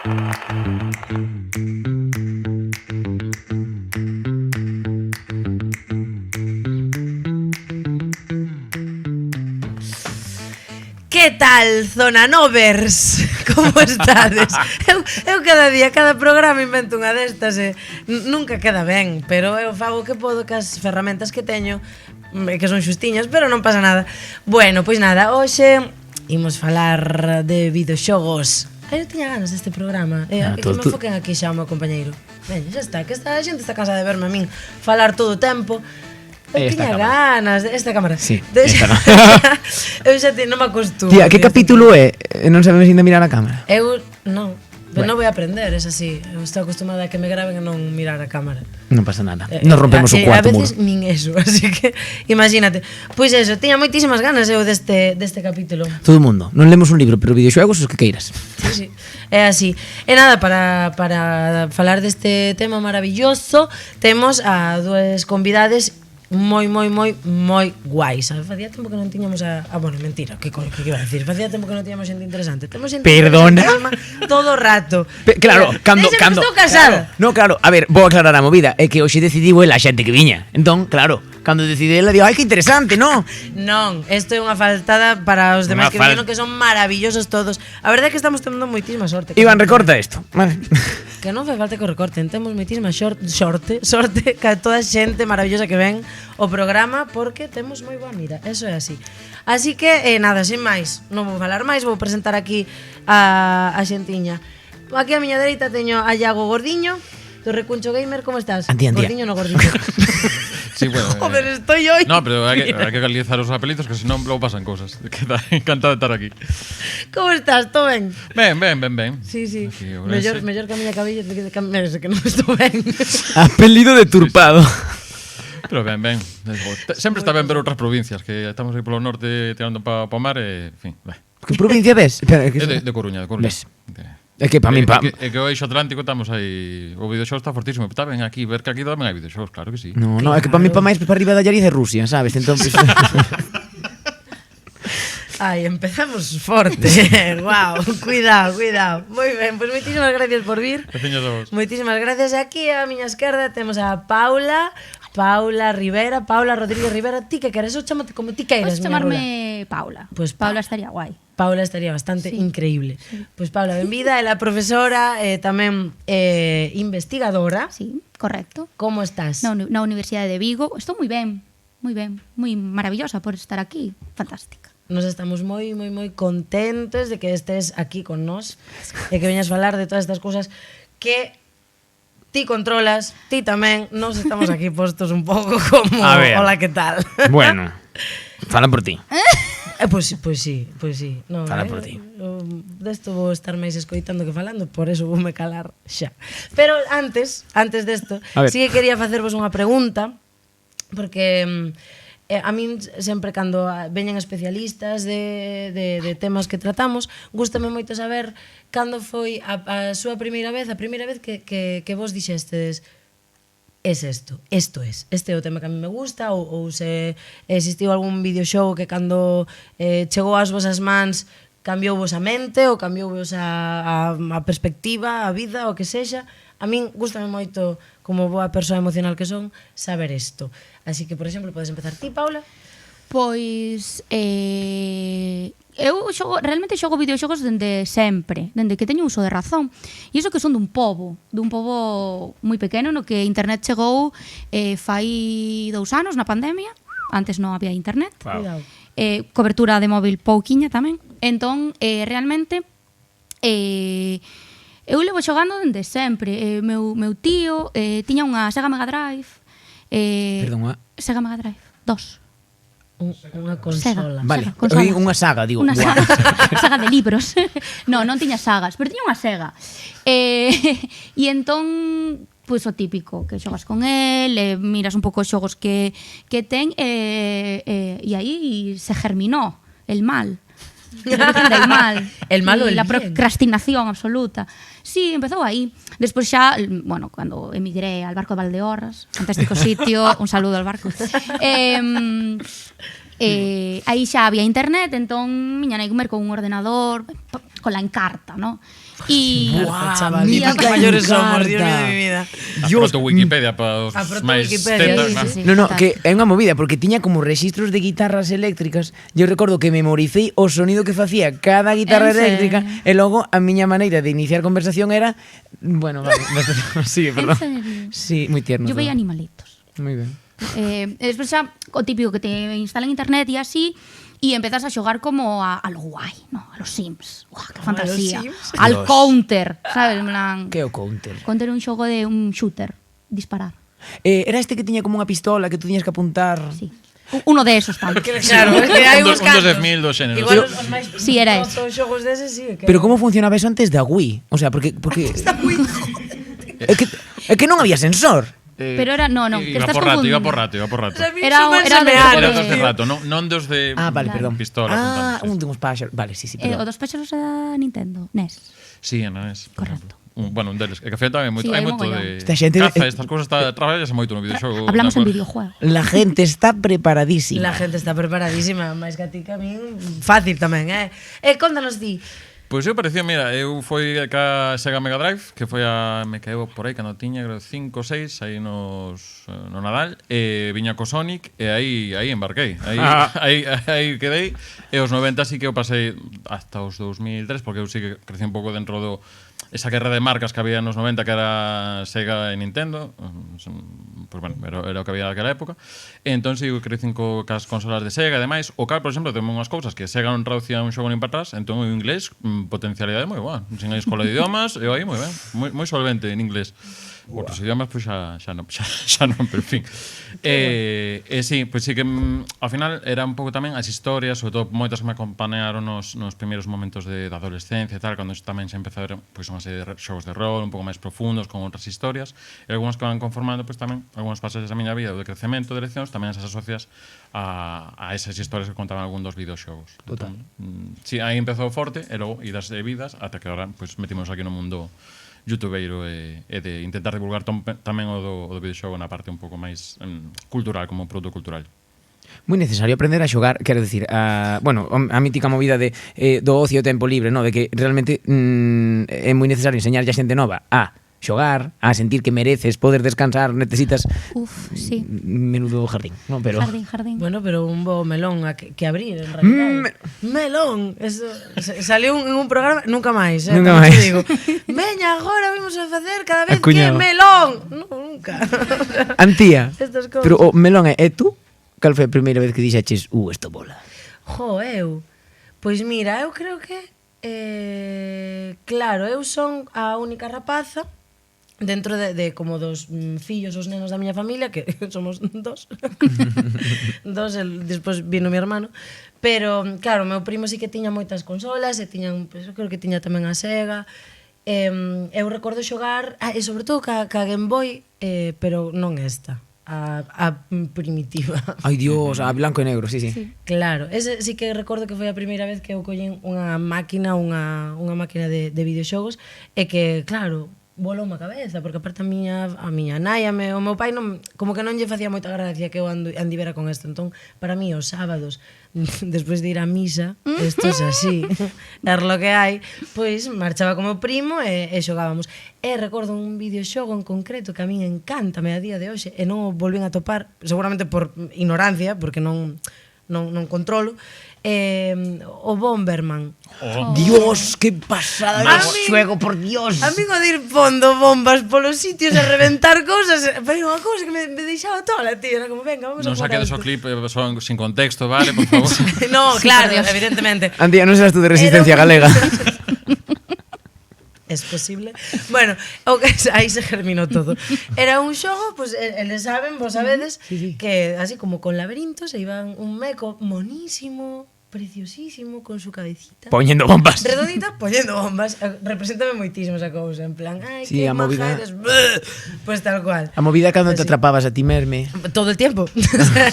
Que tal, Zona Novers? Como estades? Eu cada día, cada programa invento unha destas e nunca queda ben, pero eu fago o que podo cas ferramentas que teño, que son xustiñas, pero non pasa nada. Bueno, pois nada, hoxe imos falar de videoxogos. Eu tiña ganas deste programa. Que me foquen aquí xa o meu compañeiro. Veña, xa está, que a xente está cansada de verme a min falar todo o tempo. Eu tiña ganas esta cámara. Sí, esta no. Eu xa non me acostumo. Tía, que capítulo é? Non sabemos ainda mirar a cámara. Eu non, pero non voy a aprender, es así. Eu estou acostumada a que me graben e non mirar a cámara. Non pasa nada. Nos rompemos o cuarto muro. A veces nin eso, así que imagínate. Pois eso, tiña moitísimas ganas eu deste capítulo. Todo o mundo. Non lemos un libro, pero videoxogos os que queiras. Sí, sí. É así. E nada, para falar deste tema maravilloso, temos a dúas convidades moi guais. Facía tempo que non tiñamos bueno, mentira, que iba a decir? Facía tempo que non tiñamos xente interesante. Temos xente Perdona. todo o rato. Claro, cando estou casada. Claro, no, claro, a ver, vou aclarar a movida. É que hoxe decidiu ela a xente que viña. Entón, claro, cando decide ela, digo, ai, que interesante, non? Non, isto é unha faltada para os demais que viñeron, que son maravillosos todos. A verdade é que estamos tendo moitísima sorte. Iván, recorta isto. Vale. Que non fai falta que o recorten. Temos moitísima sorte que toda a xente maravillosa que ven o programa, porque temos moi boa mira. Eso é así. Así que, nada, sin máis, non vou falar máis, vou presentar aquí a xentiña. Aquí a miña dereita teño a Iago Gordiño, do Recuncho Gamer. Como estás? Antía. Gordiño no Gordiño. Sí, bueno. Joder, estoy hoy. No, pero hai que calizar os apelidos, que senón logo pasan cousas. Queda encantado de estar aquí. Como estás? Todo ben? Ben. Sí. Aquí, Mellor que a miña cabilla que non estou ben. Apelido deturpado. Pero ben. Sempre está ben ver outras provincias, que estamos aí polo norte tirando pa mar e, en fin, ben. Que provincia ves? É de Coruña, Ves? É que pa min É que o eixo atlántico estamos aí. O videoxogo está fortísimo. Está ben aquí, ver que aquí tamén hai videoxogos, claro que sí. No, é que pa min pa máis para arriba da Llariz é Rusia, sabes? Entón, pues... Ai, empezamos forte. Guau, cuidado. Moi ben, pois moitísimas gracias por vir. Gracias a vos. Moitísimas gracias. Aquí a miña esquerda temos a Paula Rivera, Paula Rodríguez Rivera. Ti que queres? Ou chámate como ti queiras, miña chamarme Paula. Pois Paula estaría guai. Paula estaría bastante increíble. Pois Paula, benvida, ela é profesora, tamén investigadora. Sí, correcto. Como estás? Na Universidade de Vigo. Estou moi ben, moi maravillosa por estar aquí. Fantástica. Nos estamos moi contentes de que estés aquí con nós e que veñas falar de todas estas cousas que ti controlas, ti tamén. Nos estamos aquí postos un pouco como hola, que tal? Bueno, fala por ti. Pois sí. No, fala por ti. Desto vou estar máis escoitando que falando, por eso voume calar xa. Pero antes desto, sí que quería facervos unha pregunta, porque a min sempre cando veñen especialistas de temas que tratamos, gústame moito saber cando foi a súa primeira vez, que vos dixestes isto é o tema que a mí me gusta, ou se existiu algún videoxogo que cando chegou ás vosas mans cambiou vos a mente ou cambiou vos a perspectiva, a vida, o que sexa. A min gústame moito, como boa persoa emocional que son, saber isto. Así que, por exemplo, podes empezar ti, Paula? Pois eu realmente xogo videoxogos dende sempre, dende que teño uso de razón. E iso que son dun pobo moi pequeno, no que internet chegou fai 2 anos na pandemia. Antes non había internet. Wow. Cobertura de móvil pouquiña tamén. Entón, realmente eu levo xogando dende sempre. Meu tío tiña unha Sega Mega Drive. Perdón, Sega Mega Drive 2. Unha consola. Vale, consola. unha saga, digo. Unha saga de libros. Non tiña sagas, pero tiña unha Sega. E entón, pois o típico, que xogas con el, miras un pouco os xogos que ten, e aí se germinó el mal. Del mal. El mal ou el la bien. procrastinación absoluta. Sí, empezou aí. Despois xa, bueno, cando emigré al barco de Valdeorras, fantástico sitio, un saludo al barco. Aí xa había internet, entón miña nai comer con un ordenador, con la Encarta, ¿no? Y Buah, chaval, ni mítica que mayores somos, Encarta. Dios mío de mi vida. A proto Wikipedia para os A proto máis Wikipedia, tetas, sí, ¿no? sí. No, no, Total. que é unha movida, porque tiña como registros de guitarras eléctricas. Eu recordo que memoricei o sonido que facía cada guitarra En serio? eléctrica e logo a miña maneira de iniciar conversación era... Bueno, vale, sí, perdón. serio? Sí, moi tierno. Yo todo. veía animalitos. Moi ben. Despois xa o típico que te instalan internet e así e empezas a xogar como a lo guai, no, a los Sims. Uah, que fantasía. Sims? Al Dios. Counter, sabes? En plan, Que é o Counter? Counter é un xogo de un shooter, disparar. Era este que tiña como unha pistola que tú tiñas que apuntar. Sí. Uno de esos tal. Claro, es que hai Un uns dos cantos. 10.000 dos xéneros. Igual Pero- os máis Sí, era ese. Os xogos deses, sí. Que Pero como funcionaba eso antes da Wii? O sea, porque é que non había sensor. Pero era, no, que Iba estás por rato, confundindo. iba por rato, iba por rato. Era de- Era dos de rato, non dos de Ah, vale, perdón. pistola. Ah, apuntando, un de uns páxaros. Vale, sí, sí, O perdón. dos peixos da Nintendo, NES. Sí, non é. Correcto. Bueno, un deles. É que tamén Sí, hai hai moito mogollón. de Esta xente- caza, estas cousas traballase moito no videoxogo. Hablamos en de acordo. videojuego. La gente está preparadísima. La gente está preparadísima, máis que a ti que a min fácil tamén, contanos ti. Pois eu parecía, mira, eu fui ca Sega Mega Drive, que foi a me caeu por aí cando tiña creo 5 ou 6 aí no Nadal, e viña co Sonic e aí embarquei. Aí quedei e os 90 sí que eu pasei hasta os 2003 porque eu sí que crecí un pouco dentro do esa guerra de marcas que había nos 90 que era Sega e Nintendo. Pois bueno, era o que había naquela época. E entón sí, eu crecín cas consolas de Sega e demais. O cal, por exemplo, ten unhas cousas que Sega non traducía un xogo nin para atrás, entón o inglés potencialidade moi boa. Sin a escola de idiomas, e aí moi ben, moi solvente en inglés. Outros idiomas pois xa non, pero en fin. Sí, pois sí que ao final era un pouco tamén as historias, sobre todo moitas que me acompañaron nos primeiros momentos de adolescencia e tal, cando tamén se empezou a ver pois unha serie de xogos de rol un pouco máis profundos con outras historias, e algunhas que van conformando pois tamén algunhas pasaxes da miña vida de crecemento, de leccións, tamén as asocias a esas historias que contaban algún dos videoxogos. Total. Sí, aí empezou forte e logo idas e vidas ata que agora pois metimos aquí no mundo youtubeiro e de intentar divulgar tamén o do videoxogo na parte un pouco máis cultural, como produto cultural. Moi necesario aprender a xogar, quero dicir, a mítica movida de do ocio e o tempo libre, no, de que realmente é moi necesario enseñarlle a xente nova a xogar, a sentir que mereces poder descansar, necesitas Uf, sí. menudo jardín, no, pero Jardín. Bueno, pero un bo melón que abrir, en realidad. Melón. Eso, salió en un programa, nunca máis, Nunca tamén máis. te digo. Veña, agora vimos a facer cada vez Acuñado. que melón. No, nunca. Antía. Estas cousas. Pero o melón é tú? Cal foi a primeira vez que dixeches, esto bola? Jo, eu. Pois mira, eu creo que claro, eu son a única rapaza dentro de como dos fillos, os nenos da miña familia, que somos dos. Despois vino mi hermano. Pero, claro, meu primo sí que tiña moitas consolas, e tiñan, pues, eu creo que tiña tamén a Sega. Eu recordo xogar, e sobre todo ca Game Boy, pero non esta, a primitiva. Ai Dios, a blanco e negro, sí. Claro, ese sí que recordo que foi a primeira vez que eu collín unha máquina de videoxogos, e que, claro, volou a cabeza, porque aparte a miña nai e o meu pai como que non lle facía moita gracia que eu andivera con isto. Entón, para mí, os sábados, despois de ir á misa, isto é así, é lo que hai, pois marchaba como primo e xogábamos. E recordo un videoxogo en concreto que a min encántame a día de hoxe, e non o volvín a topar, seguramente por ignorancia, porque non controlo, o Bomberman. Dios, que pasada de Mami. xuego, por Dios. Amigo de ir pondo bombas polos sitios e reventar cousas, pero unha cousa que me deixaba tola, tío, era como, venga, vamos a Non jugar saquedes a o esto. clip son sin contexto, vale, por favor. No, Sí, claro, por Dios. evidentemente. Antía, non serás tú de Resistencia Era un- Galega. Es posible. Bueno, aí se germinou todo. Era un xogo, pues eles saben, vos sabedes, que así como con laberintos, e iban un meco monísimo, preciosísimo, con su cabecita. Poñendo bombas. Redondita, poñendo bombas. Representame moitísimo esa cousa, en plan, ai, Sí, que a movida- maja eres. Pues tal cual. A movida cando te Así. atrapabas a ti merme. Todo el tiempo.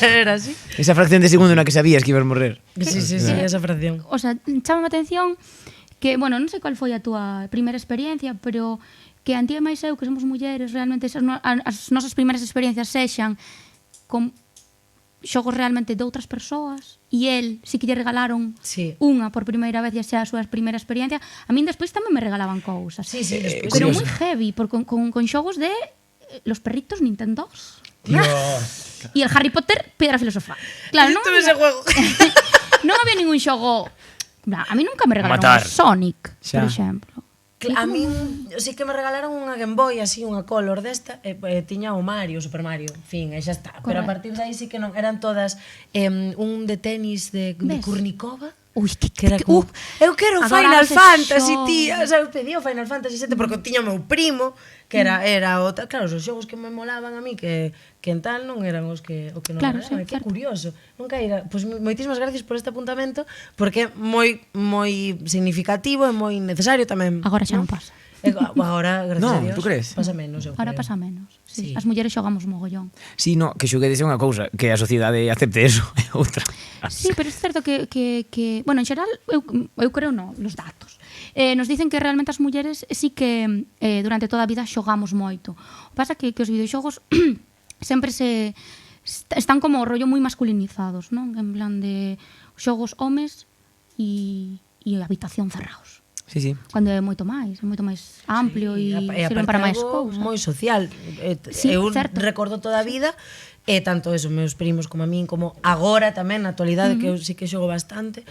Era así. Esa fracción de segundo na que sabías que ibas morrer. Sí, esa fracción. O sea, chámame a atención que, bueno, non sei cual foi a túa primeira experiencia, pero que Antía e máis eu, que somos mulleres, realmente as nosas primeiras experiencias sexan con xogos realmente de outras persoas e el sí que lle regalaron Sí. unha por primeira vez e xa a súa primeira experiencia, a min despois tamén me regalaban cousas. Sí, sí, despois. Pero curioso. moi heavy, con xogos de los perritos Nintendos. Dios. E el Harry Potter, Piedra Filosofal. Claro, non Tuve ese juego. non había ningún xogo. A mí nunca me regalaron Matar. un Sonic, Xa. por exemplo. A min sí que me regalaron unha Game Boy, así, unha Color desta, tiña o Mario, Super Mario, fin, e xa está. Pero a Correcto. partir de aí sí que non, eran todas un de tenis de Ves? Kurnikova, Ui, que era como, eu quero adoraba Final ese Fantasy, xogo. tía, o sea, eu pedía o Final Fantasy 7 porque tiña o meu primo, que era outra, claro, os xogos que me molaban a mí que en tal non eran o que non Claro, regalaban, sí, que certo. curioso. Nunca ira, pois moitísimas gracias por este apuntamento porque é moi significativo e moi necesario tamén. Agora xa non pasa. Agora, gracias No, a Dios, tú crees? pasa menos, eu Ahora creo. pasa menos. Sí. Sí. As mulleres xogamos mogollón. Sí, no, que xoguedes é unha cousa, que a sociedade acepte eso é outra. Sí, pero é certo que bueno, en xeral, eu creo no, los datos. Nos dicen que realmente as mulleres sí que durante toda a vida xogamos moito. O que pasa que os videoxogos sempre están como o rollo moi masculinizados, non? En plan de xogos homes e habitación cerrados. Sí, sí. Cando é moito máis amplio e sirven para máis cousas. moi social. Sí, Eu certo. recordo toda a vida e tanto eso, meus primos como a min, como agora tamén na actualidade, que eu sí que xogo bastante,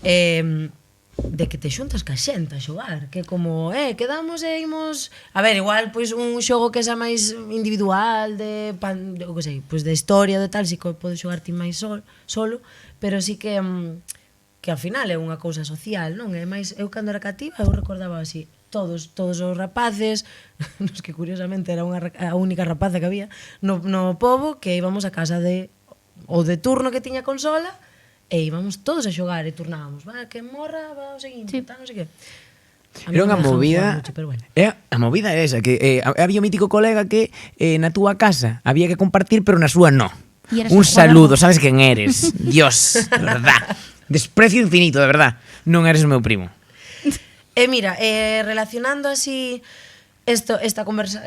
de que te xuntas ca xente a xogar, que como, quedamos e imos, a ver, igual pois un xogo que xa máis individual eu que sei, pois de historia de tal, si que podes xogar ti máis solo, pero sí que ao final é unha cousa social, non? É máis, eu cando era cativa, eu recordaba así, todos os rapaces, nos que curiosamente era a única rapaza que había no pobo, que íbamos a casa o de turno que tiña consola e íbamos todos a xogar e turnábamos, va, que morra, va o seguinte, tal, non sei que. A Era mí unha non me dejaban movida. jugar mucho, pero bueno. A movida é esa, que había un mítico colega que na túa casa había que compartir, pero na súa no. Y eres Un un jugador, saludo, ¿no? sabes quen eres? Dios, de verdad. Desprecio infinito, de verdad. Non eres o meu primo. Mira, relacionando así esta conversa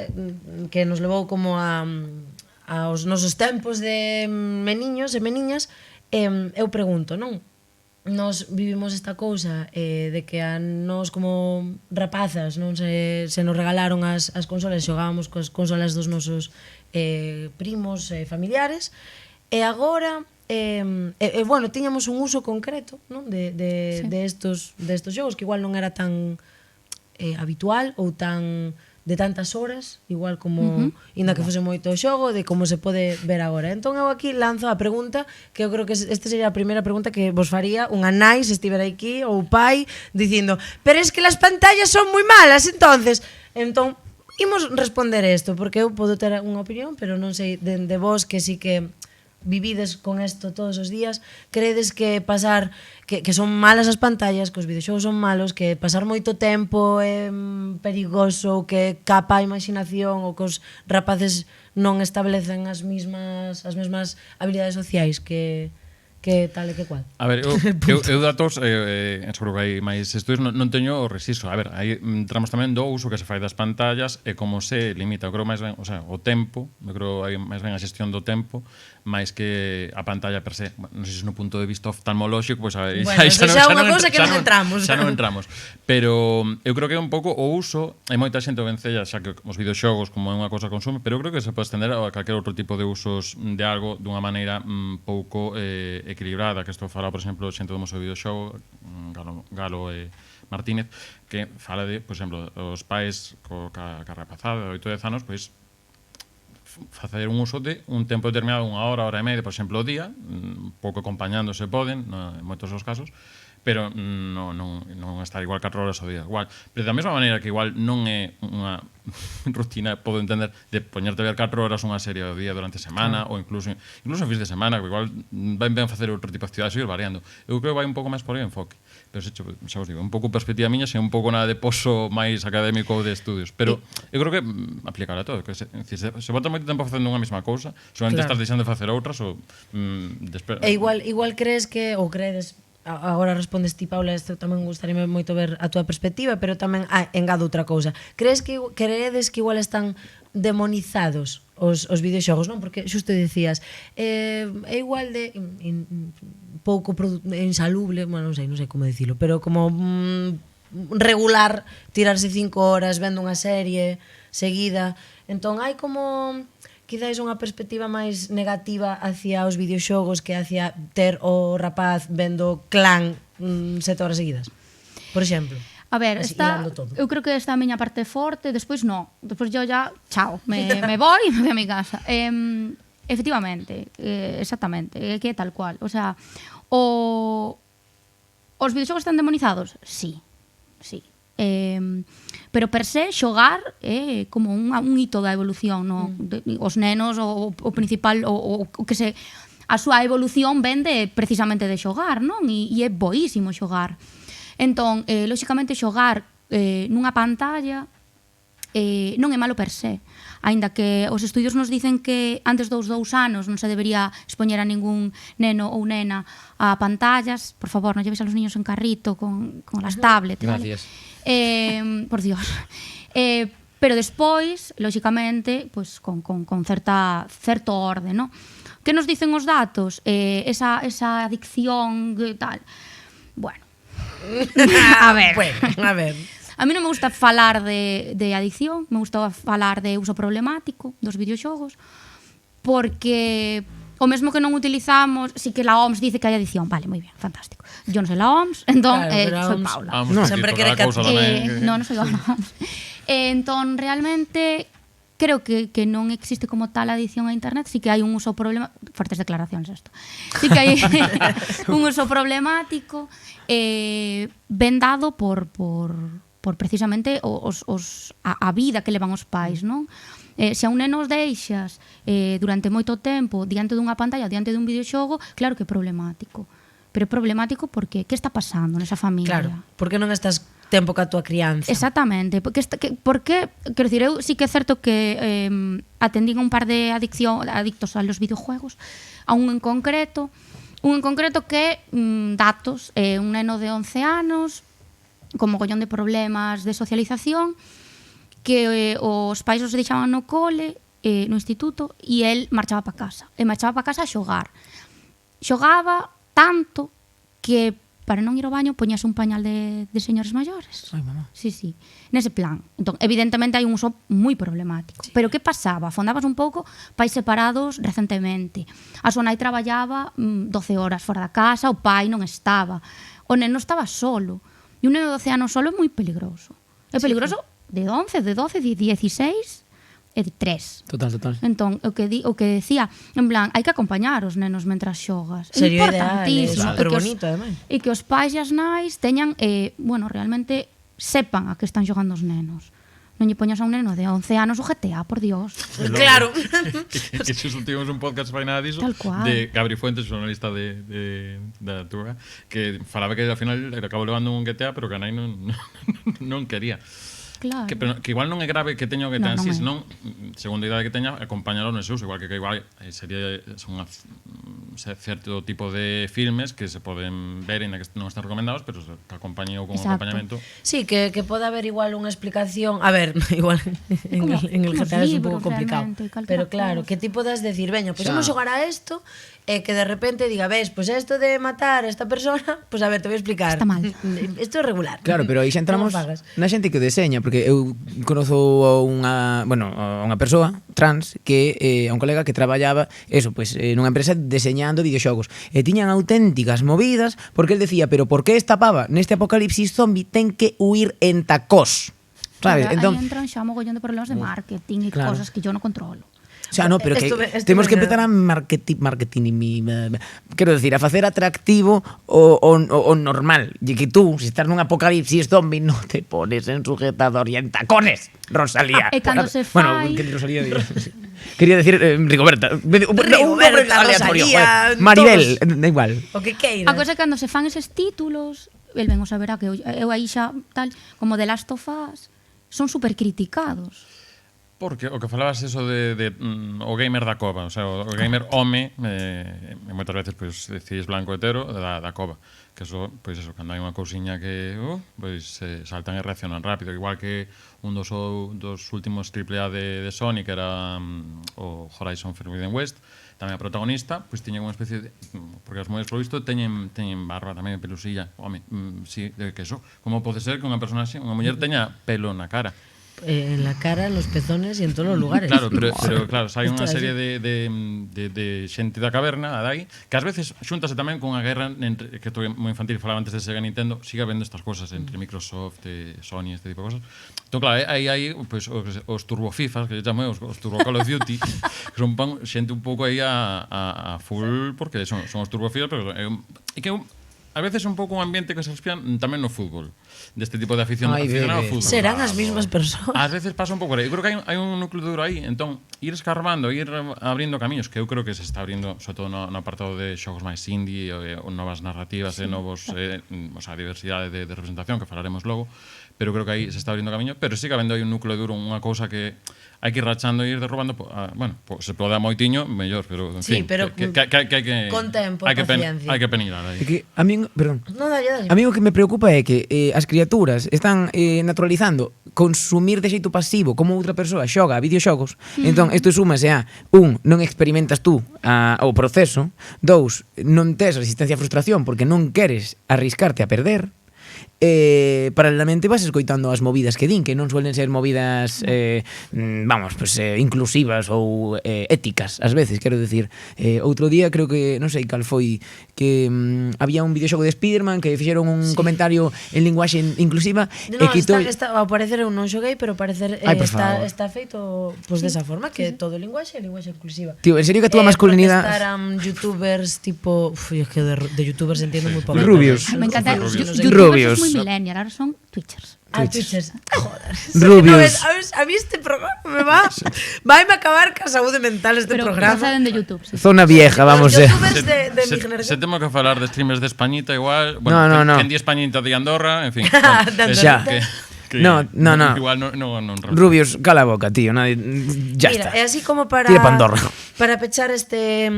que nos levou como aos nosos tempos de meniños e meniñas, eu pregunto, non? Nos vivimos esta cousa de que a nós como rapazas non se nos regalaron as consolas, xogábamos coas consolas dos nosos primos e familiares, e agora bueno, tiñamos un uso concreto, non? De estos xogos que igual non era tan habitual ou tan de tantas horas, igual como inda que fose moito o xogo, de como se pode ver agora. Entón eu aquí lanzo a pregunta, que eu creo que esta sería a primeira pregunta que vos faría unha nai se estivera aquí, ou pai, dicindo, pero es que las pantallas son moi malas, entón, imos responder isto, porque eu podo ter unha opinión, pero non sei, de vos que sí que vivides con isto todos os días, credes que pasar que son malas as pantallas, que os videoxogos son malos, que pasar moito tempo é perigoso, que capa a imaginación, ou que os rapaces non establecen as mesmas habilidades sociais que tal e que cual? A ver, eu datos, seguro que hai máis estudios, non teño o rexistro. A ver, aí entramos tamén do uso que se fai das pantallas e como se limita. Eu creo máis ben, o sea, o tempo, eu creo hai máis ben a xestión do tempo, máis que a pantalla per se. Non sei se no punto de vista oftalmolóxico, pois a ver, bueno, xa unha cousa que non entramos. Xa non entramos. Pero eu creo que é un pouco o uso, hai moita xente o vencella, xa que os videoxogos como é unha cousa que consume, pero eu creo que se pode estender a calquer outro tipo de usos de algo dunha maneira pouco equilibrada, que estou falando, por exemplo, xente do Museo de Videoxogo, Galo e Martínez, que fala de, por exemplo, os pais ca rapazada de 8 10 anos, pois facer un uso de un tempo determinado, unha hora, hora e media, por exemplo, o día, pouco acompañando se poden, en moitos dos casos, pero non estar igual 4 horas ao día, igual. Pero da mesma maneira que igual non é unha rutina, podo entender, de poñerte a ver 4 horas unha serie ao día durante a semana, ou incluso en fins de semana, que igual vai ben facer outro tipo de actividades, seguir variando. Eu creo que vai un pouco máis por aí o enfoque. Pero xa vos digo, un pouco perspectiva miña, xe un pouco nada de poso máis académico ou de estudios. Pero eu creo que aplicar a todo. Que se bota moito tempo facendo unha mesma cousa, solamente estás deixando de facer outras ou igual crees que, ou credes agora respondes ti, Paula, isto tamén gustaríame moito ver a túa perspectiva, pero tamén engado outra cousa. Creedes que igual están demonizados os videoxogos, non? Porque xusto dicías, é igual de pouco insalubre, bueno, non sei como dicilo, pero como regular tirarse 5 horas vendo unha serie seguida. Entón hai como quizáis unha perspectiva máis negativa hacia os videoxogos que hacia ter o rapaz vendo Clan 7 horas seguidas, por exemplo. A ver, eu creo que esta é a miña parte forte, despois no. Despois yo ya, chao, me voy e me voy a mi casa. Efectivamente, exactamente, que é tal cual. O sea, os videoxogos están demonizados? Sí. Pero per se, xogar é como un hito da evolución, no? Os nenos, o principal, o que se... A súa evolución vende precisamente de xogar, non? E é boísimo xogar. Entón, lóxicamente, xogar nunha pantalla non é malo per se. Aínda que os estudios nos dicen que antes dos 2 anos non se debería expoñer a ningún neno ou nena a pantallas. Por favor, non lleves a los niños en carrito con las tablets. Gracias. Por Dios. Pero despois, lóxicamente, pues, con certo orde, ¿no? Que nos dicen os datos? Esa adicción tal. Bueno. A ver. A mí non me gusta falar de adicción, me gusta falar de uso problemático dos videoxogos, porque o mesmo que non utilizamos, si que la OMS dice que hai adicción, vale, moi bien, fantástico. Yo non sei la OMS, entón soy Paula. Sempre quere que non soy la OMS. Entón, realmente, creo que non existe como tal adicción a internet, sí que hai un uso problemático, fuertes declaracións esto, sí que hai un uso problemático ben dado por precisamente a vida que levan os pais, non? Se a un neno os deixas durante moito tempo diante dunha pantalla, diante dun videoxogo, claro que é problemático. Pero é problemático porque que está pasando nesa familia? Claro, porque non estás tempo ca túa crianza. Exactamente, porque quero dicir, eu sí que é certo que atendín a un par de adictos a los videojuegos, a un en concreto que datos, un neno de 11 anos con mogollón de problemas de socialización, que os pais os deixaban no cole, no instituto, e el marchaba para casa. E marchaba para casa a xogar. Xogaba tanto que para non ir ao baño poñase un pañal de señores maiores. Ai, mamá. Sí, nese plan. Entón, evidentemente hai un uso moi problemático. Sí. Pero que pasaba? Fondabas un pouco pais separados recentemente. A súa nai traballaba 12 horas fora da casa, o pai non estaba. O neno estaba solo. E un neno de 12 anos solo é moi peligroso. É peligroso de 11, de 12, de 16 e de 3. Total. Entón, o que decía, en plan, hai que acompañar os nenos mentras xogas. É sería importantísimo. Ideal, super bonito, ademais. E que os pais e as nais teñan, realmente sepan a que están xogando os nenos. Non lle poñas a un neno de 11 anos o GTA, por Dios. Claro. Que xusto tivemos un podcast vai nada diso de Gabri Fuentes, xornalista da Turga, que falaba que ao final acabou levando un GTA, pero que a nai non quería. Claro. Que igual non é grave que teña o GTA en sí, senón, segundo a idade que teña, acompañalo nese uso, igual que igual son certo tipo de filmes que se poden ver e que non están recomendados, pero que acompañen ou con acompañamento. Sí, que pode haber igual unha explicación. A ver, igual en el GTA é un pouco complicado. Pero claro, que ti podas decir, veña, pois vamos xogar a isto, e que de repente diga, ves, pois isto de matar a esta persona, pois a ver, te voy a explicar. Está mal. Isto é regular. Claro, pero aí xa entramos na xente que deseña, porque eu conozo a unha persoa trans que a un colega que traballaba nunha empresa deseñando videoxogos e tiñan auténticas movidas porque el decía, pero por que esta pava neste apocalipsis zombie ten que huir en tacós, sabes? Entón, aí entran xa mogollón de problemas de marketing e cosas que yo non controlo. O sea, no, pero que temos que empezar a marketing, quero decir, a facer atractivo o normal. E que tú, se estás nun apocalipsis zombie, non te pones en sujetador e en tacones, Rosalía. E cando se fai... Bueno, que Rosalía... Quería decir Rigoberta. Rosalía... Maribel, da igual. O que queira. A cosa é cando se fan eses títulos, el ben o saberá que eu aí xa tal, como The Last of Us, son super criticados. Porque o que falabas eso de o gamer da cova, o sea, o gamer home, moitas veces pois decides blanco hetero da cova, que eso, pois eso, cando hai unha cousiña que pois saltan e reaccionan rápido, igual que un dos últimos AAA de Sony, que era o Horizon Forbidden West, tamén a protagonista, pois tiña unha especie de, porque as mulleres polo visto teñen barba tamén, pelusilla, home, sí, de que eso, como pode ser que unha personaxe, unha muller teña pelo na cara? En la cara, en los pezones y en todos los lugares. Claro, pero claro, hai unha serie de xente da caverna, dai, que ás veces xuntase tamén con a guerra entre, que estou moi infantil, falaba antes de Sega e Nintendo, siga vendo estas cosas entre Microsoft, Sony, este tipo de cosas. Entón, claro, hai pues, os turbo FIFAs, que lle chamo os turbo Call of Duty, que son xente un pouco aí a full, porque son os turbo FIFAs, pero é que a veces un pouco un ambiente que se respira tamén no fútbol, deste tipo de afición ao fútbol. Serán as mismas persoas. Ás veces pasa un pouco aí. Eu creo que hai un núcleo duro aí, entón ir escarbando, ir abrindo camiños, que eu creo que se está abrindo, sobre todo no apartado de xogos máis indie, ou novas narrativas e novos, o sea, diversidade de representación, que falaremos logo, pero creo que aí se está abrindo camiño, pero sigue habendo aí un núcleo duro, unha cousa que hai que ir rachando e ir derrubando, bueno, se pode dar moitiño, mellor, pero en fin, pero que hai que con tempo, paciencia. Hai que peneirar aí. Que a min, perdón. No, dalle. A mí o que me preocupa é que as criaturas están naturalizando consumir de xeito pasivo como outra persoa xoga a videoxogos. Entón, isto súmase a non experimentas tú o proceso, 2, non tes resistencia a frustración porque non queres arriscarte a perder. Paralelamente vas escoitando as movidas que din, que non suelen ser movidas inclusivas ou éticas ás veces, quero decir. Outro día creo que, non sei cal foi, que había un videoxogo de Spiderman que fixeron un comentario en linguaxe inclusiva e quitou... ao parecer eu non xoguei, pero parecer está feito pues, desa forma, que todo linguaxe é linguaxe inclusiva. Tío, en serio que a túa masculinidade... Protestaran youtubers tipo... es que de youtubers entiendo moi pouco. Rubios. Me encanta. Rubios. Muy millennial, ahora son Twitchers. Twitchers. Joder. Rubios. A mí este programa me va a acabar ca saúde mental este Pero programa. proceden de YouTube. Sí. Zona vieja, vamos. Los youtubers de mi generación. Se temos que falar de streamers de Españita igual, bueno, no. en 10 Españita de Andorra, en fin. Xa. No. Igual non Rubios, cala a boca, tío. Ya Mira, está. é así como para... Tira Pandorra. Para pechar este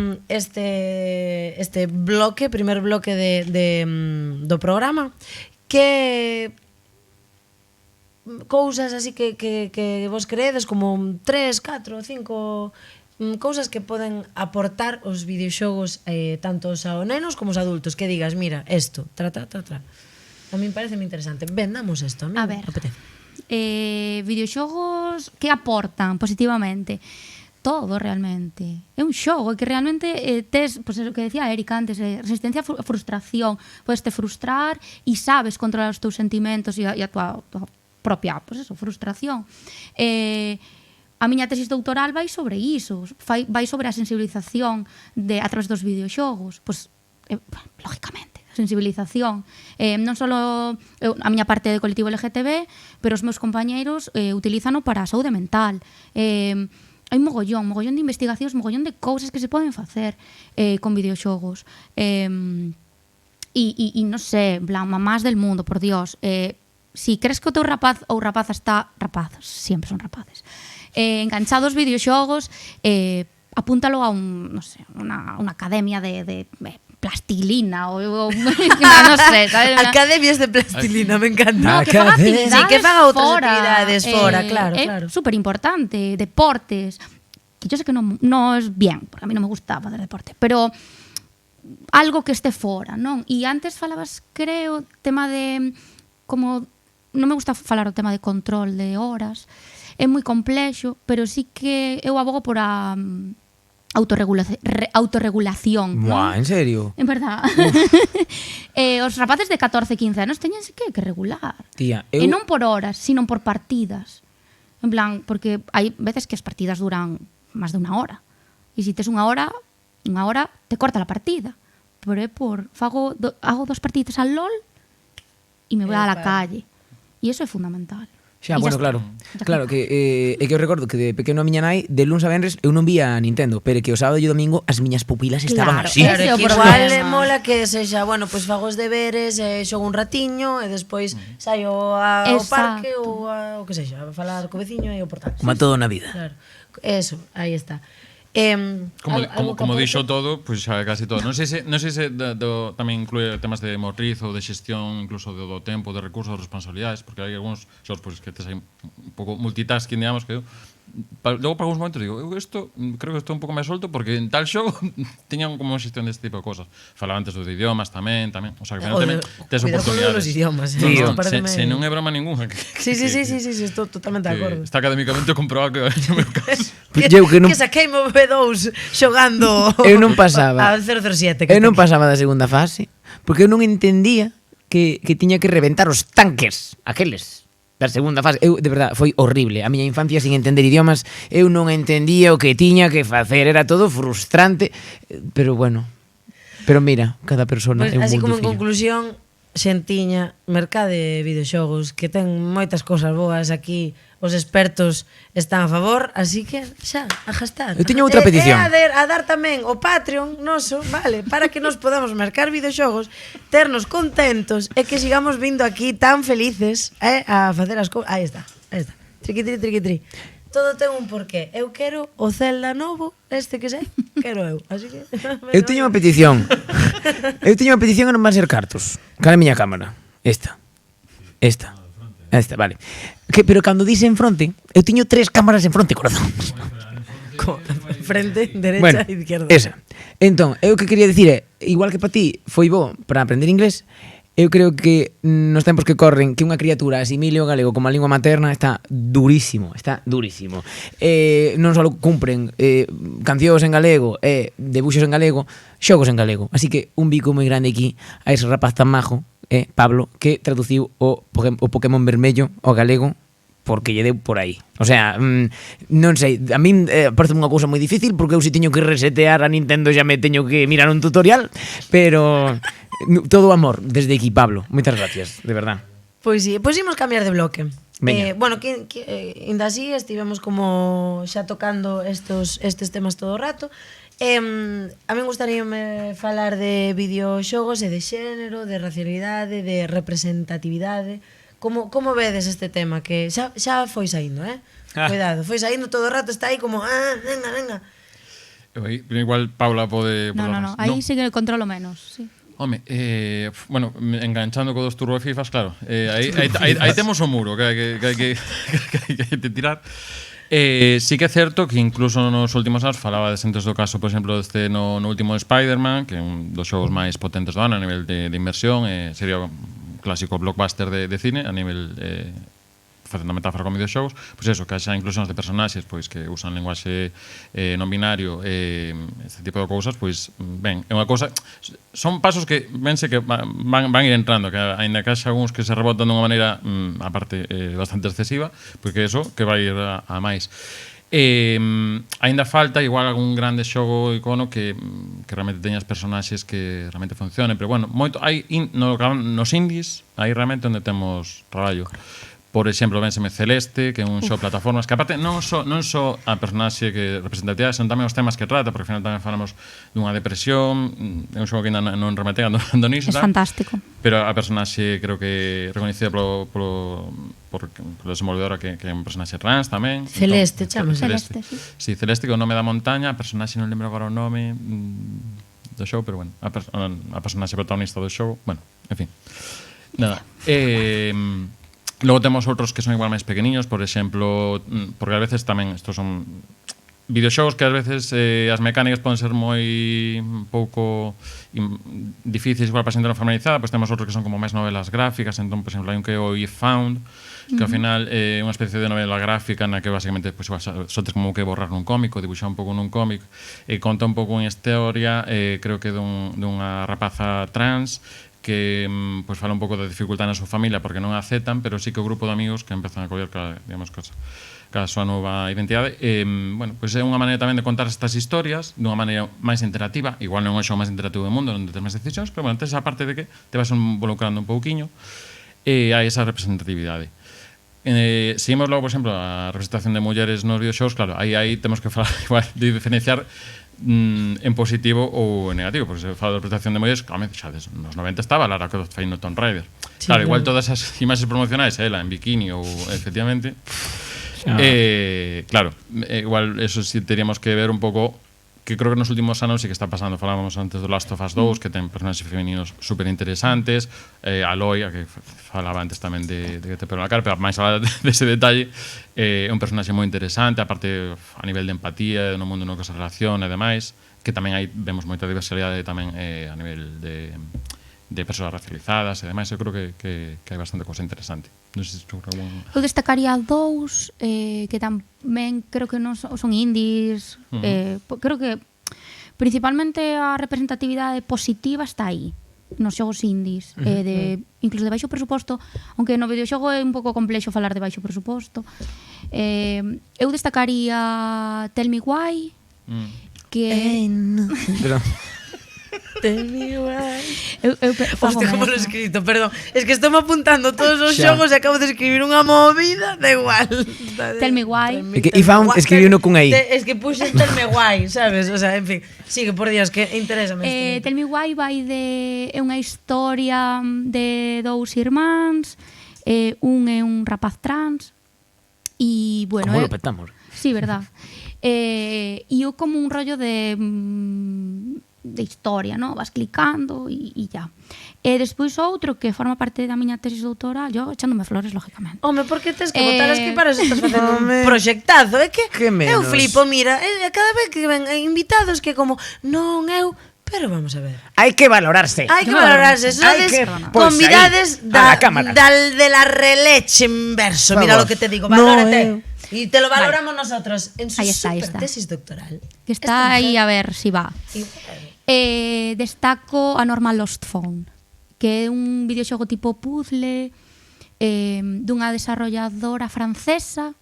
bloque, primer bloque do programa, que cousas así que vos creedes como 3, 4, 5 cousas que poden aportar os videoxogos tanto aos nenos como aos adultos, que digas, mira, isto, tra. A mí me parece moi interesante. Vendamos isto, A ver. apetece. Videoxogos que aportan positivamente todo realmente. É un xogo que realmente tes, pois o que decía Erika antes, resistencia a frustración. Podes te frustrar e sabes controlar os teus sentimentos e a tua propia, pois eso, frustración. A miña tesis doutoral vai sobre iso, vai sobre a sensibilización a través dos videoxogos. Pois, lógicamente, sensibilización. Non só a miña parte do colectivo LGTB, pero os meus compañeiros utilízano para a saúde mental. Hai mogollón de investigacións, mogollón de cousas que se poden facer con videoxogos. E non sei, en plan, mamás del mundo, por Dios. Si crees que o teu rapaz ou rapaza está... Rapazas, sempre son rapaces. Enganchados videoxogos, apúntalo a unha academia de plastilina ou non sei, sabes? Academias de plastilina, me No, encanta. que faga actividades sí, que faga outras fora, actividades fora, claro. É super importante, deportes, que yo sé que non es bien, porque a mí non me gusta facer deporte, pero algo que este fora, non? E antes falabas, creo, tema de como non me gusta falar o tema de control de horas, é moi complexo, pero sí que eu abogo por a autorregulación. Buah, en serio? En verdad. Os rapaces de 14, 15 anos teñense que regular. Tía, E non por horas, sino por partidas. En plan, porque hai veces que as partidas duran máis de unha hora. E se tes unha hora te corta la partida. Pero é hago 2 partidas al LOL e me voy a la calle. E iso é fundamental. Xa, E bueno, está. claro. Claro, que eu recordo que de pequeno a miña nai, de luns a venres, eu non vía Nintendo, pero que o sábado e o domingo as miñas pupilas estaban Claro, así. ese é o que problema. igual mola que sexa, bueno, pois fago os deberes, xogo un ratiño e despois saio ao Exacto. parque ou o que sexa, a falar co veciño e o portal. Como a todo na vida. Claro. Eso, aí está. Como dixo todo, pois xa casi todo. Non sei se tamén inclúe temas de motriz ou de xestión, incluso do tempo, de recursos, de responsabilidades, porque hai algúns xogos pois, que tes aí un pouco multitasking, digamos, que eu logo para algúns momentos digo, creo que estou un pouco máis solto porque en tal xogo tiñan como xestión deste tipo de cosas. Falaba antes dos idiomas tamén, o sea, que tamén tes cuidado con oportunidades. los idiomas, Tío, Se non é broma ninguna. Sí, estou totalmente de acordo. Está académicamente comprobado que no meu caso. Eu que non- que saqueime o B2 xogando Eu non pasaba. ao 007. Eu non pasaba da segunda fase, porque eu non entendía que tiña que reventar os tanques, aqueles da segunda fase. Eu, de verdad, foi horrible. A miña infancia sin entender idiomas, eu non entendía o que tiña que facer, era todo frustrante, pero bueno. Pero mira, cada persona Pois, é un así mundo como en conclusión, xentiña, mercado de videoxogos que ten moitas cousas boas aquí, os expertos están a favor, así que xa, a gastar. Eu teño outra petición. E a dar tamén o Patreon noso, vale, para que nos podamos mercar videoxogos, ternos contentos e que sigamos vindo aquí tan felices a facer as cousas. Aí está. Triqui tri. Todo ten un porqué. Eu quero o Zelda novo, este que sei, quero eu. Así que Eu teño unha petición. Eu teño unha petición e non van ser cartos. Cal é a miña cámara? Esta, vale. Pero cando dice en fronte, eu teño 3 cámaras en fronte, corazón. Frente, derecha Bueno, e izquierda. esa. Entón, eu que quería dicir é, igual que para ti foi bo para aprender inglés, eu creo que nos tempos que corren que unha criatura asimile o galego como a lingua materna está durísimo. Non só cumpren cancións en galego e debuxos en galego, xogos en galego. Así que un bico moi grande aquí a ese rapaz tan majo, Pablo, que traduciu o Pokémon vermello ao galego porque lle deu por aí. O sea, non sei, a min parece unha cousa moi difícil porque eu si teño que resetear a Nintendo xa me teño que mirar un tutorial, pero todo amor desde aquí, Pablo. Moitas gracias, de verdad. Pois sí, pois imos cambiar de bloque. Veña. Bueno, ainda así estivemos como xa tocando estes temas todo o rato. A min gustaríame falar de videoxogos e de xénero, de racionalidade, de representatividade. Como vedes este tema? Que xa foi saindo, Cuidado, foi saindo todo o rato, está aí como, venga. Igual Paula pode... No, aí sí que controlo menos, sí. Home, bueno, enganchando co dos turbo fifas, claro, aí temos o muro que hai que tirar. Sí que é certo que incluso nos últimos anos falaba desentes do caso, por exemplo, deste no último Spider-Man, que é un dos xogos máis potentes do ano a nivel de inversión, sería un clásico blockbuster de cine a nivel facendo metáfora con videoxogos, pois eso, que haxa inclusións de personaxes pois que usan lenguaxe non binario, este tipo de cousas, pois ben, é unha cousa, son pasos que vense que van ir entrando, que aínda que haxa algúns que se rebotan dunha maneira aparte bastante excesiva, porque eso que vai ir a máis. Aínda falta igual algún grande xogo icono que realmente teñas personaxes que realmente funcionen, pero bueno, moito hai nos indies, aí realmente onde temos traballo. Por exemplo, vénseme Celeste, que é un xogo de plataformas que aparte non só a personaxe que representatividade, son tamén os temas que trata, porque ao final tamén falamos dunha depresión, é un xogo que ainda non rematei ando niso, É fantástico. pero a personaxe creo que reconhecida por desenvolvedora que é un personaxe trans tamén. Celeste, chama Celeste, sí. Sí, Celeste, que é o nome da montaña, a personaxe non lembro agora o nome do xogo, pero bueno, a personaxe protagonista do xogo, bueno, en fin. Nada. Logo temos outros que son igual máis pequeniños, por exemplo, porque a veces tamén estos son videoxogos que ás veces as mecánicas poden ser moi pouco difíciles igual para xente non familiarizada, pois temos outros que son como máis novelas gráficas, entón, por exemplo, hai un que é o If Found, que ao final é unha especie de novela gráfica na que basicamente pois, só tes como que borrar nun cómic, dibuixar un pouco nun cómic, e conta un pouco unha historia, creo que dunha rapaza trans que pues, fala un pouco da dificultad na súa familia porque non a aceptan, pero sí que o grupo de amigos que empezan a coller digamos, cada súa nova identidade. Bueno, pues é unha maneira tamén de contar estas historias dunha maneira máis interactiva, igual non é o xogo máis interactivo do mundo, non tens máis decisións, pero bueno, tens a parte de que te vas involucrando un pouquiño e hai esa representatividade. seguimos logo, por exemplo, a representación de mulleres nos videoxogos, claro, aí temos que falar igual de diferenciar en positivo ou en negativo, porque se fala de representación de mulleres, claro, xa nos 90 estaba Lara Croft fai no Tomb Raider. Sí, claro, igual todas as imaxes promocionais, ela en bikini ou efectivamente, claro, igual eso sí teríamos que ver un pouco, que creo que nos últimos anos sí que está pasando. Falábamos antes do Last of Us 2, que ten personaxes femininos super interesantes, Aloy, a que falaba antes tamén de que te pelo na cara, pero máis alá dese detalle, é un personaxe moi interesante, aparte a nivel de empatía, no mundo no que se relaciona e demais, que tamén aí vemos moita diversidade tamén a nivel de persoas racializadas e demais. Eu creo que hai bastante cosa interesante. Non sei se algún... Eu destacaría dous que tamén creo que non son indies. Creo que principalmente a representatividade positiva está aí nos xogos indies, incluso de baixo presuposto, aunque no videoxogo é un pouco complexo falar de baixo presuposto. Eu destacaría Tell Me Why, que Tell me why. Hostia, como lo he escrito, perdón. Es que estou apuntando todos os xogos e acabo de escribir unha movida, da igual. Tell me why. E fan escribiu uno cun aí. Es que puxe Tell me why, sabes? O sea, en fin, sigue, por Dios, que interésame. Tell me why vai de... É unha historia de dous irmáns, un é un rapaz trans, e, bueno... Como lo petamos. Sí, verdad. E eu como un rollo de historia, ¿no? Vas clicando e ya. E despois outro que forma parte da miña tesis doutoral, yo echándome flores, lógicamente. Home, por que tes que botar as que para eso estás facendo un proxectazo? É que eu flipo, mira, cada vez que ven invitados que como, non, eu... Pero vamos a ver. Hai que valorarse. Hai que valorarse. Sodes convidades de la releche en verso. Mira lo que te digo, valórate. Y te lo valoramos nosotros en su super tesis doctoral. Que está aí a ver si va. Destaco a Normal Lost Phone, que é un videoxogo tipo puzzle dunha desarrolladora francesa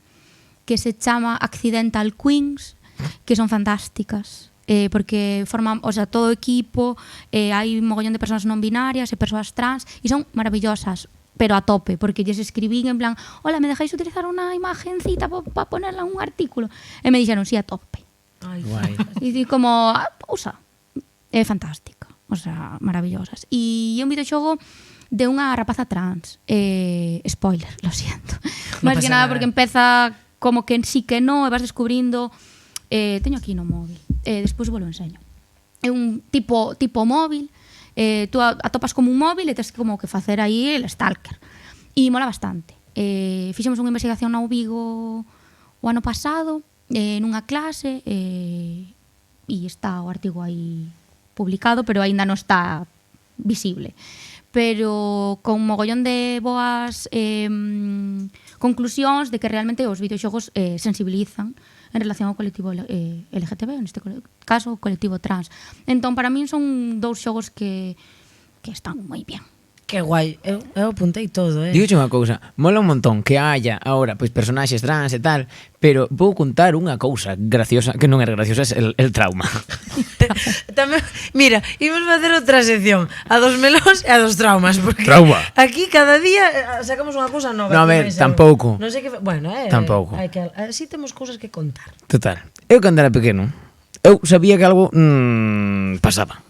que se chama Accidental Queens, que son fantásticas. Porque forman, o sea, todo o equipo, hai un mogollón de persoas non binarias e persoas trans, e son maravillosas, pero a tope, porque lles escribín en plan, hola, me dejáis utilizar unha imagencita para ponerla en un artículo? E me dixeron, sí, a tope. Ay, guai. E como, usa. É fantástica, o sea, maravillosas. E é un videoxogo de unha rapaza trans. Spoiler, lo siento. No Máis que nada porque empeza como que en sí que no, e vas descubrindo... teño aquí no móvil, despois vos lo enseño. É un tipo móvil, tú atopas como un móvil e tens como que facer aí el stalker. E mola bastante. Fixemos unha investigación no Vigo o ano pasado, nunha clase, e está o artigo aí publicado, pero aínda non está visible. Pero con mogollón de boas conclusións de que realmente os videoxogos sensibilizan en relación ao colectivo LGTB, neste caso o colectivo trans. Entón, para min son dous xogos que están moi bien. Que guai, eu apuntei todo, Digoche unha cousa, mola un montón que haya ahora pois personaxes trans e tal, pero vou contar unha cousa graciosa, que non era graciosa, é el trauma. Tamén, mira, imos facer outra sección, a dos melóns e a dos traumas, porque Trauma. Aquí cada día sacamos unha cousa nova. No, a ver, tampouco. Non sei que, bueno, tampouco. Así temos cousas que contar. Total, eu cando era pequeno, eu sabía que algo pasaba.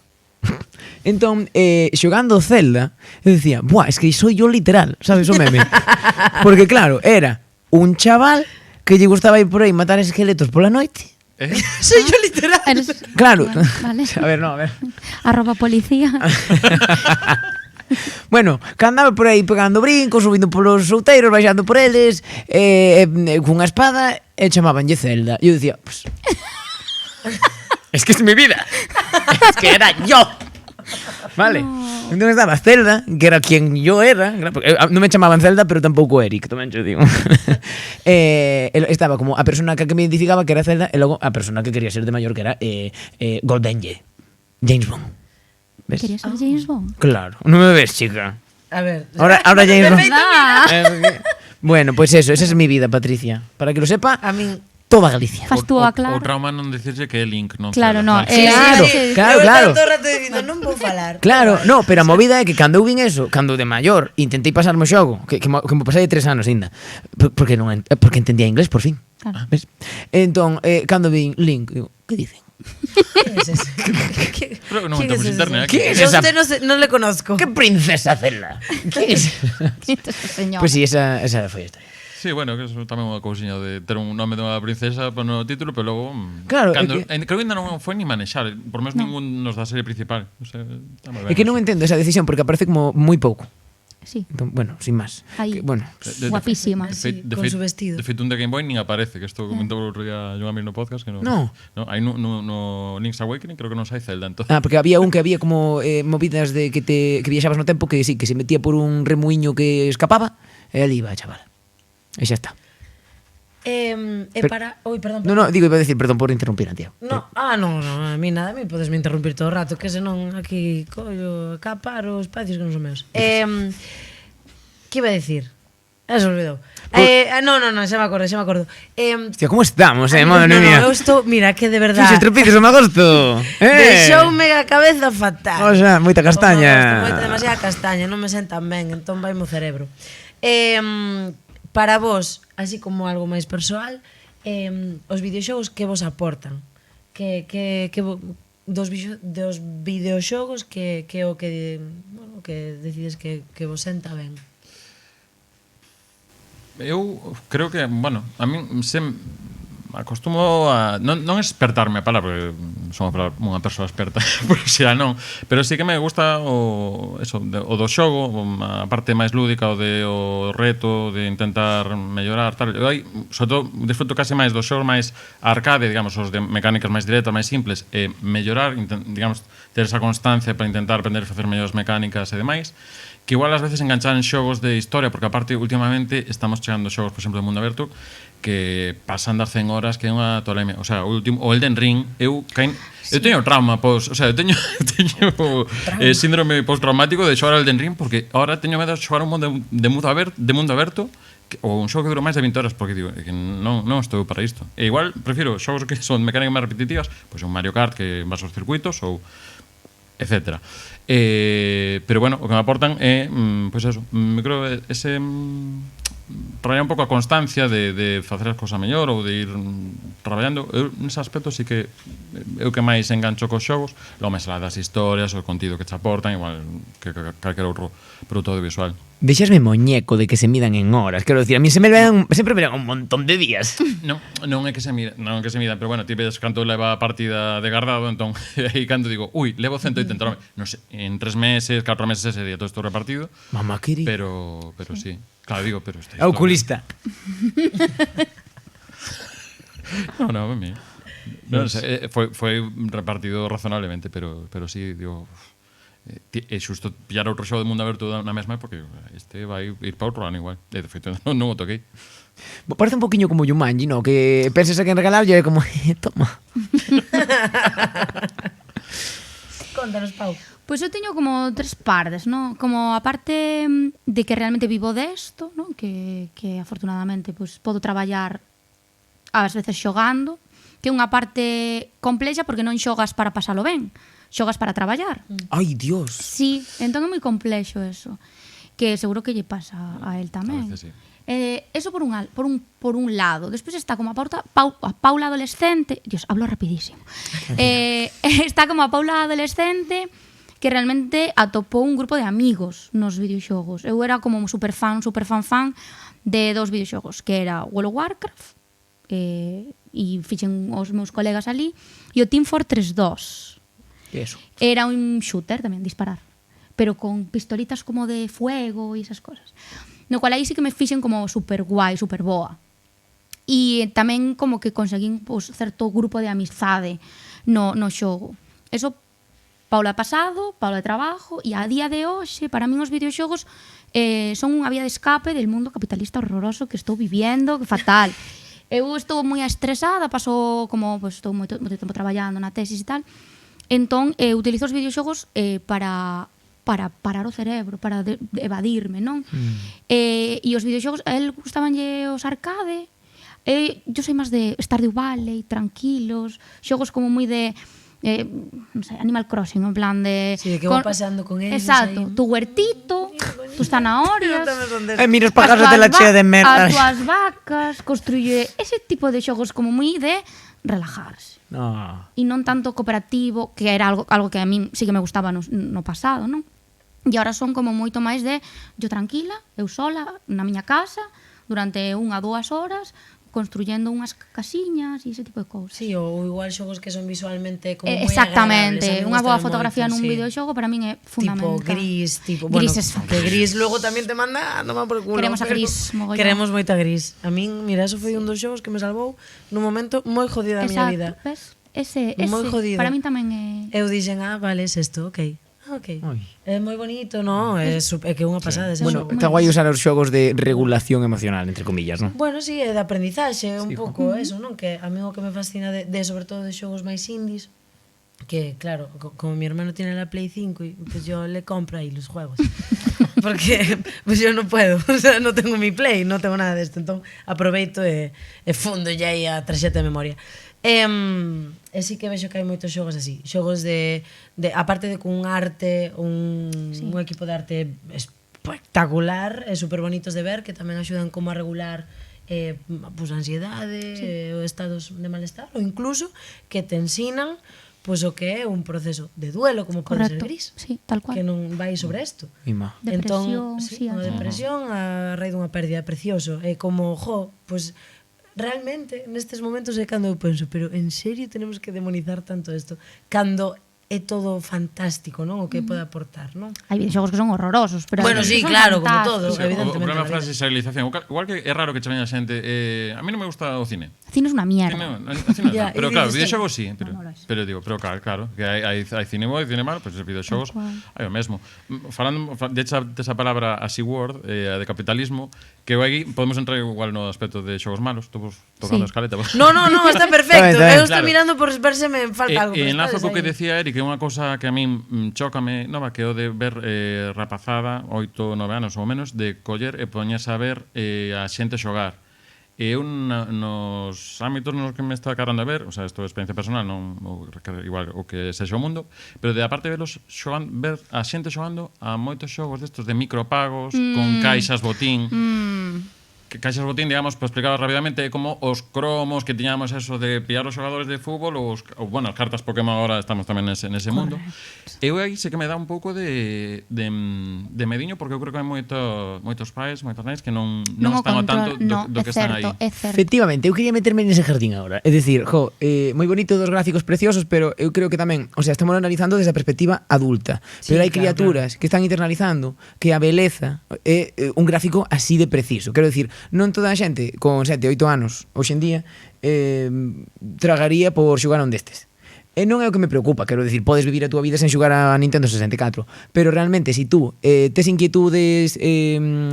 Entón, xogando Zelda, eu dicía, buah, es que soy yo literal, sabes o meme? Porque claro, era un chaval que lle gustaba ir por aí matar esqueletos pola noite. Soy yo literal. Claro. Vale. A ver, no, a ver. @policía. Bueno, que andaba por aí pegando brincos, subindo polos outeiros, baixando por eles, cunha espada, e chamabanlle Zelda. E eu dicía, pues... es que es mi vida. Es que era yo. Vale. Entón estaba Zelda, que era quien yo era, porque non me chamaban Zelda, pero tampouco Eric, tamén te digo. Estaba como a persona que me identificaba que era Zelda, e logo a persona que quería ser de maior, que era Goldeneye, James Bond. ¿Ves? Querías ser James Bond? Claro, non me ves, chica. A ver. Ahora James Bond. Bueno, pues eso, esa es mi vida, Patricia. Para que lo sepa, a min toda Galicia. Fas tú a claro. O trauma non decirse que é Link, non? Claro, no. Claro. Eu todo o rato dicindo, non non vou falar. Claro, no, pero a movida é que cando eu vin eso, cando de maior intentei pasarme o xogo, que me pasei de 3 anos ainda, porque entendía inglés por fin. Claro. Ves? Entón, cando vin Link, digo, que dicen? ¿Quién es ese? Creo que non ¿Quién temos es ese? internet aquí. ¿Quién es Yo esa? usted no le conozco. Que princesa Zelda? ¿Quién es? Señor. Pues sí, esa foi a historia. Sí, bueno, que eso tamén é unha cousiña de ter un nome dunha princesa no título, pero logo Claro, cando, é que- creo que ainda non foi ni manexar, por menos ningún nos da serie principal. O sea, está moi ben É que non eso. entendo esa decisión porque aparece como moi pouco. Sí, Entón, bueno, sin más. Aí. Que, bueno, guapísima. Sí, con su vestido. De feito, un de Game Boy nin aparece, que isto comentou o outro día Joan Mir no podcast, que no. No. Aí no Link's Awakening creo que non sai Zelda, entón. porque había un que había como movidas de que viaxabas no tempo que sí, que se metía por un remuiño que escapaba e ali iba, chaval. E xa está. Para... Uy, perdón. No, digo, iba a decir, perdón por interrumpir, Antía. No, no, a mí nada, a mí podes me interrumpir todo o rato, que senón aquí collo acaparo espacios que non son meus. Que iba a decir? Eso olvidou. No, xa me acordo. Hostia, como estamos, madre mía? Eu estou, mira, que de verdad. Fixes tropiques o magosto. Deixoume a cabeza fatal. O sea, moita castaña. Moita demasiada castaña, non me sentan ben, entón vai mo cerebro. Para vos, así como algo máis persoal, os videoxogos que vos aportan? Dos videoxogos que o que, bueno, que decides que vos senta ben? Eu creo que, bueno, a min se acostumo a non expertarme a palabra, porque son unha persoa experta, por xa non, pero sí que me gusta o do xogo, a parte máis lúdica, o reto de intentar mellorar, tal. Eu aí, sobre todo, disfruto case máis dos xogos máis arcade, digamos, os de mecánicas máis directas, máis simples, e mellorar, digamos, ter esa constancia para intentar aprender a facer mellores mecánicas e demais, que igual ás veces enganchar en xogos de historia, porque aparte últimamente estamos chegando xogos, por exemplo, de mundo aberto que pasan das 100 horas que é unha tolemia. O sea, o Elden Ring, eu teño trauma, o sea, eu teño síndrome postraumático de xogar Elden Ring porque ahora teño medo de xogar un mundo de mundo aberto ou un xogo que dura máis de 20 horas porque digo, que non estou para isto. E igual prefiro xogos que son mecánicas máis repetitivas, pois un Mario Kart que vas aos circuitos ou etcétera. Pero bueno, o que me aportan é pois eso, me creo ese traballar un pouco a constancia de facer as cousas mellor ou de ir traballando. Eu nese aspecto sí que eu que máis engancho cos xogos, logo máis alá das historias, o contido que te aportan, igual que calquer outro produto audiovisual. Deixasme moñeco de que se midan en horas. Quero decir, a mí sempre me dan un montón de días. Non é que se mida, pero bueno, ti ves canto leva a partida de gardado, entón aí canto digo, levo 180 horas, non sei, en 3 meses, 4 meses sería todo isto repartido. Mamá queri. Pero sí. Claro, digo, pero está Oculista. No, mami. No sé, foi repartido razonablemente, pero sí, digo, é xusto pillar outro xogo de mundo aberto na mesma porque este vai ir para outro ano igual. De feito, non o toquei. Parece un poquinho como Jumanji, ¿no? Que penses a quen regalarlle é como, toma. Contanos, Pau. Pois eu teño como 3 partes, ¿no? Como a parte de que realmente vivo desto, ¿no? Que afortunadamente pois podo traballar ás veces xogando, que é unha parte complexa porque non xogas para pasalo ben, xogas para traballar. Ai, Dios. Sí, entón é moi complexo eso, que seguro que lle pasa a él tamén. A veces sí. Eso por un lado. Despois está como a Paula adolescente. Dios, hablo rapidísimo. Está como a Paula adolescente que realmente atopou un grupo de amigos nos videoxogos. Eu era como un super fan de 2 videoxogos, que era World of Warcraft, e fixen os meus colegas ali, e o Team Fortress 2. Eso. Era un shooter tamén, disparar, pero con pistolitas como de fuego e esas cosas. No cual aí sí que me fixen como super guai, super boa. E tamén como que conseguín pues, certo grupo de amizade no xogo. Eso, Paula pasado, Paula de trabajo, e a día de hoxe, para min os videoxogos son unha vía de escape del mundo capitalista horroroso que estou viviendo, que fatal. Eu estou moi estresada, paso como, pues, estou moito tempo traballando na tesis e tal, entón utilizo os videoxogos para parar o cerebro, para evadirme, non? E os videoxogos, a él gustabanlle os arcade, eu soy máis de Stardew Valley, tranquilos, xogos como moi de non sei, Animal Crossing, en plan de... Sí, que vou paseando con eles. Exacto, aí. tu huertito, tus zanahorias, Miras para casa de la chea de merda. as túas vacas, construye ese tipo de xogos como moi de relajarse. No. E non tanto cooperativo, que era algo que a mí sí que me gustaba no pasado, non? E agora son como moito máis de yo tranquila, eu sola, na miña casa, durante 1 a 2 horas, construyendo unhas casiñas e ese tipo de cousas. Sí, ou igual xogos que son visualmente como moi agradables. Exactamente, A mí me unha boa gustan fotografía moito, nun sí. videoxogo para min é fundamental. Tipo gris, tipo, Gris bueno, es que gris luego tamén te manda a tomar por culo. Queremos a pero gris, mogollón. Queremos moita gris. A min, mira, eso foi un dos xogos que me salvou nun momento moi jodida da miña vida. Ves? Ese, Moi jodido. para min tamén é... Eu dixen, vale, es isto, ok. Ok. Ai. É moi bonito, no? É que é unha pasada ese Bueno, xogo. está guai usar os xogos de regulación emocional, entre comillas, non? Bueno, sí, é de aprendizaxe, un pouco eso, non? Que a mí o que me fascina de sobre todo de xogos máis indies, que claro, como mi hermano tiene la Play 5, pues yo le compro ahí los juegos. Porque pues yo no puedo, o sea, no tengo mi Play, no tengo nada de esto, entón aproveito e fundo ya aí a tarxeta de memoria. E sí que vexo que hai moitos xogos así, xogos de aparte de cun arte, un equipo de arte espectacular e super bonitos de ver, que tamén axudan como a regular pues, a ansiedade, ou estados de malestar, ou incluso que te ensinan pues o que é un proceso de duelo, como pode ser Gris, sí, tal cual. que non vai sobre isto. Ima. Depresión, Entón, sí, unha depresión a raíz dunha pérdida, precioso. É como, pues realmente nestes momentos é cando eu penso, pero en serio tenemos que demonizar tanto isto? Cando é todo fantástico, non? O que pode aportar, non? Hai videoxogos que son horrorosos, pero Bueno, hai sí, que son claro, como todo, fantásticos. Sí, evidentemente. o problema na vida. frase serialización. Igual que é raro que che veña xente, a mí non me gusta o cine. O cine é unha mierda. Cine Ya, pero y claro, dices, videoxogos sí, Vamos. pero digo, pero claro, que hai cine bo e cine malo, pois pues, os videoxogos Tal cual. hai o mesmo. Falando desa palabra así word, de capitalismo, que eu aquí podemos entrar igual no aspecto de xogos malos, todos tocando a escaleta. No, está perfecto. Está ben, Eu estou claro. mirando por ver se me falta algo. E pero enlazo estades co que aí. decía Eric, que é unha cousa que a min chócame, nova, que é o de ver rapazada, 8 ou 9 anos ou menos, de coller e poñerse a ver a xente xogar. E eu nos ámbitos nos que me está carando a ver, o sea, isto é experiencia personal, non igual o que sexa o mundo, pero de aparte de ver a xente xogando a moitos xogos destos de micropagos, con caixas botín, que caixas botín, digamos, para explicar rápidamente, é como os cromos que tiñamos eso de pillar os xogadores de fútbol ou bueno, as cartas Pokémon agora estamos tamén nese mundo. Eu aí sei que me dá un pouco de mediño, porque eu creo que hai moitos pais, moitas nais que non están ao tanto do que están aí. É certo. Efectivamente, eu quería meterme nese jardín agora. É dicir, moi bonito dos gráficos preciosos, pero eu creo que tamén, o sea, estamos analizando desde a perspectiva adulta. Sí, Pero hai claro, criaturas que están internalizando que a beleza é un gráfico así de preciso. Quero dicir, non toda a xente con 7, 8 anos hoxe en día tragaría por xogar a un destes. E non é o que me preocupa, quero dicir, podes vivir a túa vida sen xogar a Nintendo 64, pero realmente, se tú tes inquietudes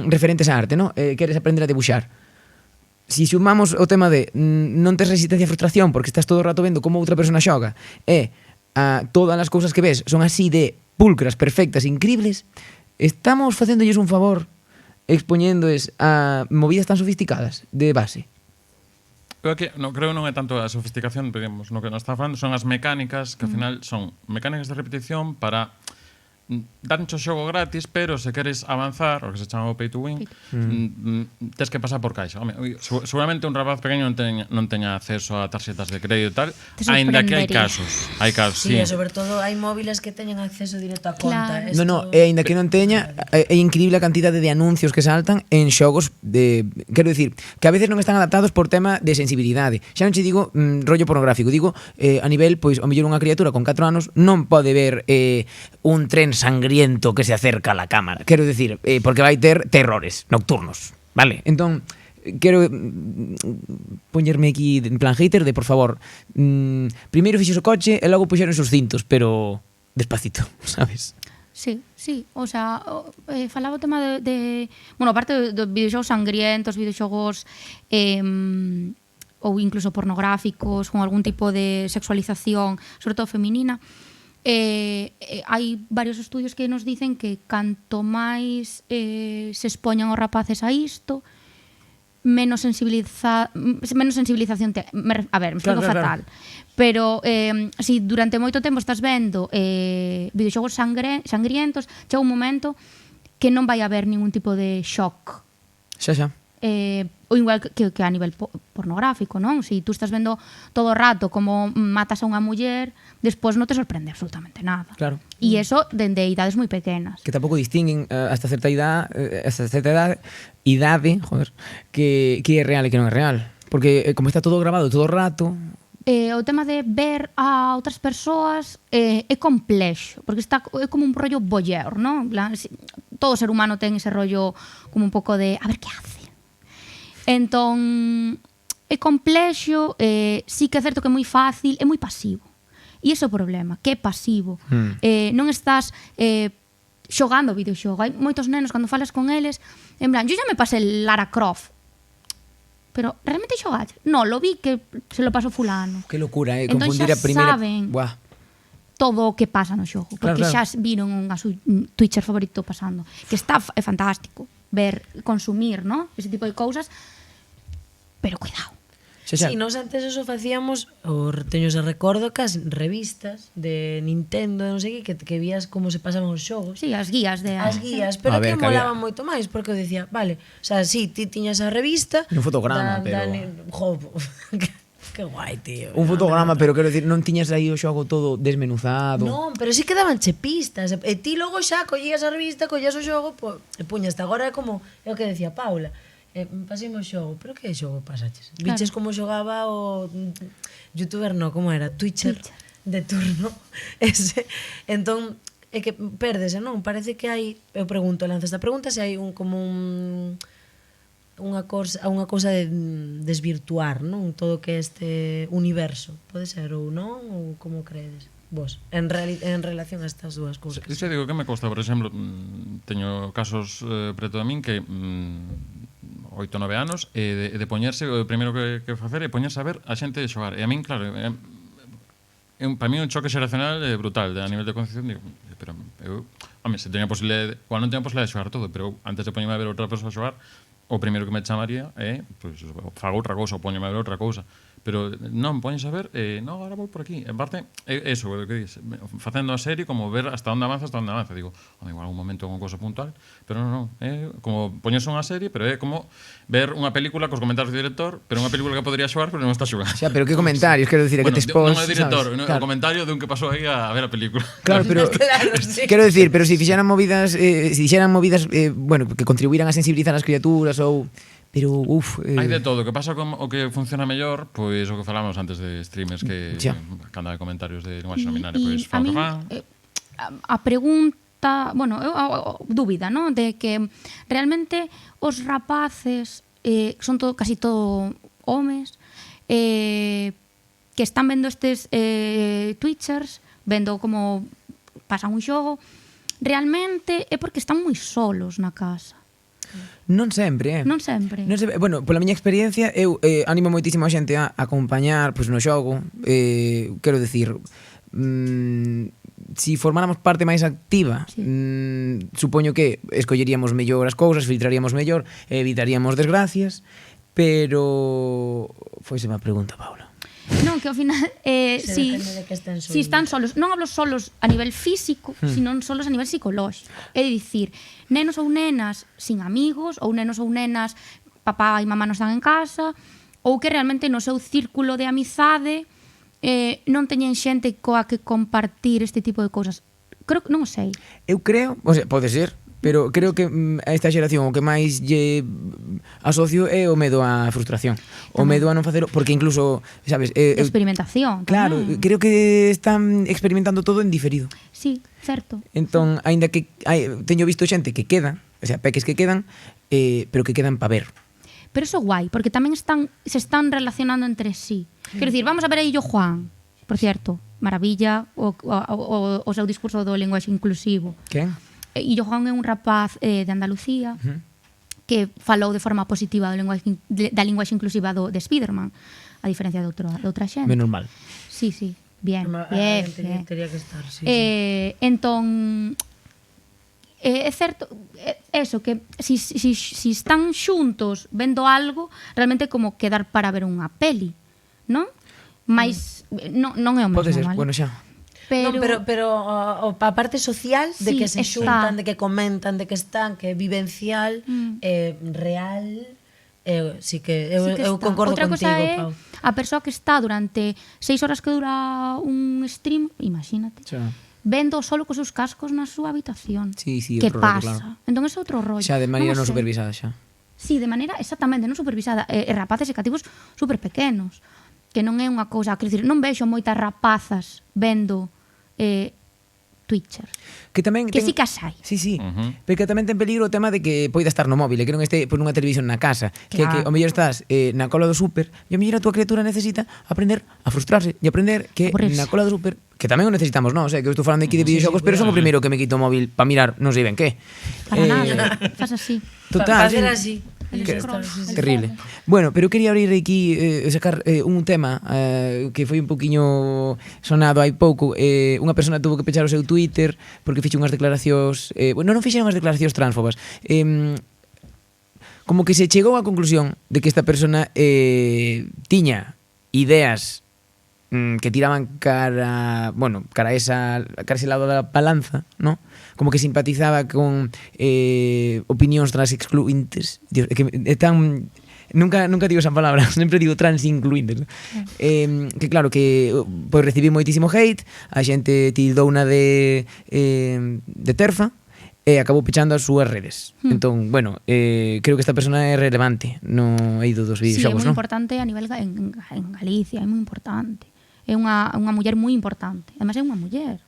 referentes á arte, ¿no? Queres aprender a debuxar, si sumamos o tema de non tes resistencia a frustración porque estás todo o rato vendo como outra persona xoga e todas as cousas que ves son así de pulcras, perfectas, increíbles, estamos facéndolles un favor expoñéndoes a movidas tan sofisticadas de base. Creo que non é tanto a sofisticación, digamos, no que nos está falando son as mecánicas, que ao final son mecánicas de repetición para dancho xogo gratis, pero se queres avanzar, o que se chama o pay to win, tes que pasar por caixa. Home, seguramente un rapaz pequeño non teña acceso a tarxetas de crédito e tal, aínda que hai casos. Sí, e sobre todo hai móviles que teñen acceso directo á conta. Claro. No, e aínda que non teña, é increíble a cantidade de anuncios que saltan en xogos de, quero dicir, que a veces non están adaptados por tema de sensibilidade. Xa non che digo rollo pornográfico, digo a nivel, pois, o mellor unha criatura con 4 anos non pode ver un tren sangriento que se acerca a la cámara. Quero dicir, porque vai ter terrores nocturnos, vale? Entón, quero poñerme aquí en plan hater de, por favor, primeiro fixos o coche e logo puxeron os cintos, pero despacito, sabes? Sí, o sea, falaba o tema de bueno, aparte dos videoxogos sangrientos, videoxogos ou incluso pornográficos con algún tipo de sexualización, sobre todo feminina, hai varios estudios que nos dicen que canto máis se expoñan os rapaces a isto, menos sensibilización a ver, me explico fatal. Pero si durante moito tempo estás vendo videoxogos sangrientos, chega un momento que non vai haber ningún tipo de shock. Xa. Ou igual que a nivel pornográfico, non? Si tú estás vendo todo o rato como matas a unha muller, despois non te sorprende absolutamente nada. Claro. E iso dende idades moi pequenas. Que tampouco distinguen hasta certa idade, joder, que é real e que non é real. Porque como está todo grabado todo o rato... O tema de ver a outras persoas é complexo, porque é como un rollo voyeur, non? Todo ser humano ten ese rollo como un pouco de a ver que hace. Entón, é complexo, sí que é certo que é moi fácil, é moi pasivo. E ese é o problema, que é pasivo. Non estás xogando videoxogo. Hai moitos nenos, cando falas con eles, en plan, yo ya me pasé Lara Croft, pero realmente xogaste? No, lo vi que se lo pasó fulano. Que locura, entón, confundir a primeira... saben Buah. todo o que pasa no xogo, porque claro. xa viron a su Twitcher favorito pasando, que está é fantástico ver, consumir, ¿no? Ese tipo de cousas, pero cuidado. Xa. Sí, nos antes eso facíamos, teño ese recordo, cas revistas de Nintendo, non sei que vías como se pasaban os xogos. Sí, as guías de... As guías, pero A ver, que molaban moito máis, porque eu dicía, vale, o sea, sí, ti tiñas a revista... Un fotograma, pero... Que guai, tío. Un fotograma, pero quero dicir, non tiñas aí o xogo todo desmenuzado. Non, pero sí que dabanche pistas. E ti logo xa collías a revista, collías o xogo, e puñas. Agora é como, é o que decía Paula, pasemos o xogo, pero que xogo pasaches? Claro. Viches como xogaba o youtuber, no, como era? Twitcher de turno. Ese. Entón, é que pérdese, non? Parece que hai, eu pregunto, lanzo esta pregunta, se hai unha cousa de desvirtuar, non? Todo que este universo. Pode ser ou non, ou como credes? Vos, en relación a estas dúas cousas. Iso digo que me costa, por exemplo, teño casos preto de min que 8 ou 9 anos e de poñerse, o primeiro que facer é poñerse a ver a xente xogar. E a min, claro, para mí un choque xeracional brutal a nivel de concepción. Digo, pero eu, se teña posibilidade, non teña posibilidade de xogar todo, pero antes de poñerme a ver outra persoa xogar, o primeiro que me chamaría é, pois, fago outra cousa, ou poñeme a ver outra cousa. Pero non, poñes a ver, non, agora vou por aquí. En parte, é eso, o que dices, facendo a serie, como ver hasta onde avanza. Digo, igual algún momento unha cousa puntual, pero non, é como poñerse unha serie, pero é como ver unha película cos comentarios do director, pero unha película que podría xogar, pero non está xogando. Xa, pero que comentarios, quero dicir, bueno, que te expós, non é o director, sabes? O comentario de un que pasou aí a ver a película. Claro, pero Claro, sí. quero dicir, pero se fixeran movidas, bueno, que contribuíran a sensibilizar as criaturas ou pero hai de todo, o que pasa con o que funciona mellor, pois o que falamos antes de streamers que canda de comentarios de linguaxe nominal, pois fan. A pregunta, bueno, dúbida, ¿no? De que realmente os rapaces son casi todo homes que están vendo estes Twitchers, vendo como pasan un xogo, realmente é porque están moi solos na casa. Non sempre, Non sempre. Bueno, pola miña experiencia, eu animo moitísimo a xente a acompañar pois, no xogo. Quero dicir, si formáramos parte máis activa, supoño que escolleríamos mellor as cousas, filtraríamos mellor, evitaríamos desgracias, pero foise má pregunta, Paula. Non, que ao final si están solos, non hablo solos a nivel físico, sino solos a nivel psicolóxico. É dicir, nenos ou nenas sin amigos, ou nenos ou nenas papá e mamá non están en casa, ou que realmente no seu círculo de amizade non teñen xente coa que compartir este tipo de cousas. Creo que non o sei. Eu creo, o sea, pode ser, pero creo que a esta xeración o que máis lle asocio é o medo á frustración, o medo a non facelo, porque incluso, sabes, experimentación. Claro, creo que están experimentando todo en diferido. Sí, certo. Entón, aínda que teño visto xente que queda, o sea, peques que quedan, pero que quedan para ver. Pero eso guai, porque tamén se están relacionando entre sí. Quero dicir, vamos a ver aí o Juan, por cierto, maravilla o seu discurso do linguaxe inclusivo. Quen? E o Juan é un rapaz de Andalucía que falou de forma positiva da linguaxe inclusiva de Spiderman, a diferencia de outra xente. Menos mal. Sí, bien. Tería que estar, sí. Entón, é certo eso, que si están xuntos vendo algo, realmente é como quedar para ver unha peli, non? Mais non é o mesmo, Pode ser, vale? bueno, xa. Pero a parte social de Sí, que se está. xuntan, de que comentan, de que están, que é vivencial, real, sí que eu está. concordo Outra contigo, cosa é Pau. a persoa que está durante 6 horas que dura un stream, imagínate, Xa. vendo solo cos seus cascos na súa habitación. Sí, sí, que outro rollo, pasa? claro. Entón é outro rollo. Xa, de maneira non o sei. supervisada, xa. Sí, de maneira exactamente non supervisada. E rapaces e cativos super pequenos, que non é unha cousa, quer dizer, non vexo moitas rapazas vendo Twitcher. Que tamén Que sí que as hai. Sí, sí. Pero que tamén ten peligro o tema de que poida estar no móvil, e que non este por unha televisión na casa, que o mellor estás na cola do súper, e o mellor a tua criatura necesita aprender a frustrarse e aprender que Aburrirse. na cola do súper, que tamén o necesitamos nós, que eu estou falando aquí de videoxogos, pero son o primeiro que me quito o móvil para mirar, non sei ben que. Para nada. Fas así. Total, Facer sí. así. El Que- scroll, el Terrible. fomo. Bueno, pero quería abrir aquí sacar un tema que foi un poquiño sonado hai pouco. Unha persona tuvo que pechar o seu Twitter porque fixo unhas declaracións, bueno, non fixeron unhas declaracións transfobas. Como que se chegou á conclusión de que esta persona tiña ideas que tiraban cara a ese lado da balanza, ¿no? Como que simpatizaba con opinións transincluintes. Dios, que é tan nunca digo esa palabra, sempre digo transincluintes, ¿no? Que claro que pois recibí moitísimo hate, a xente tildouna de terfa e acabou pechando as súas redes. Entón, bueno, creo que esta persona é relevante no eido dos Sí, é videoxogos, moi non? importante a nivel en Galicia, é moi importante. É unha muller moi importante. Además é unha muller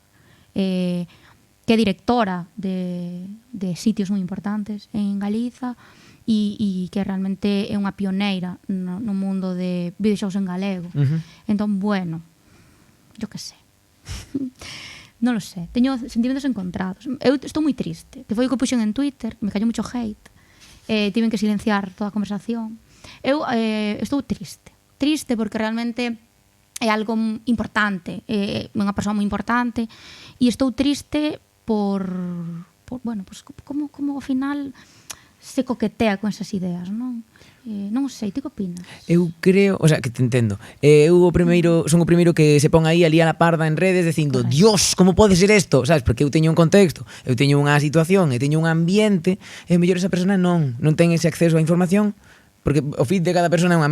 que é directora de sitios moi importantes en Galiza e que realmente é unha pioneira no mundo de videoxogos en galego. Entón, bueno, yo que sé. Non lo sé, teño sentimentos encontrados. Eu estou moi triste, que foi o que puxen en Twitter, me cayó mucho hate, tiven que silenciar toda a conversación. Eu estou triste porque realmente é algo importante, é unha persoa moi importante, e estou triste por bueno, pues como ao final se coquetea con esas ideas, non? Non sei, ti que opinas? Eu creo, o sea, que te entendo. Eu son o primeiro que se pon aí a liar a parda en redes dicindo, Correcto. Dios, como pode ser isto? Sabes, porque eu teño un contexto, eu teño unha situación, eu teño un ambiente, e o mellor esa persona non ten ese acceso á información, porque o feed de cada persona é unha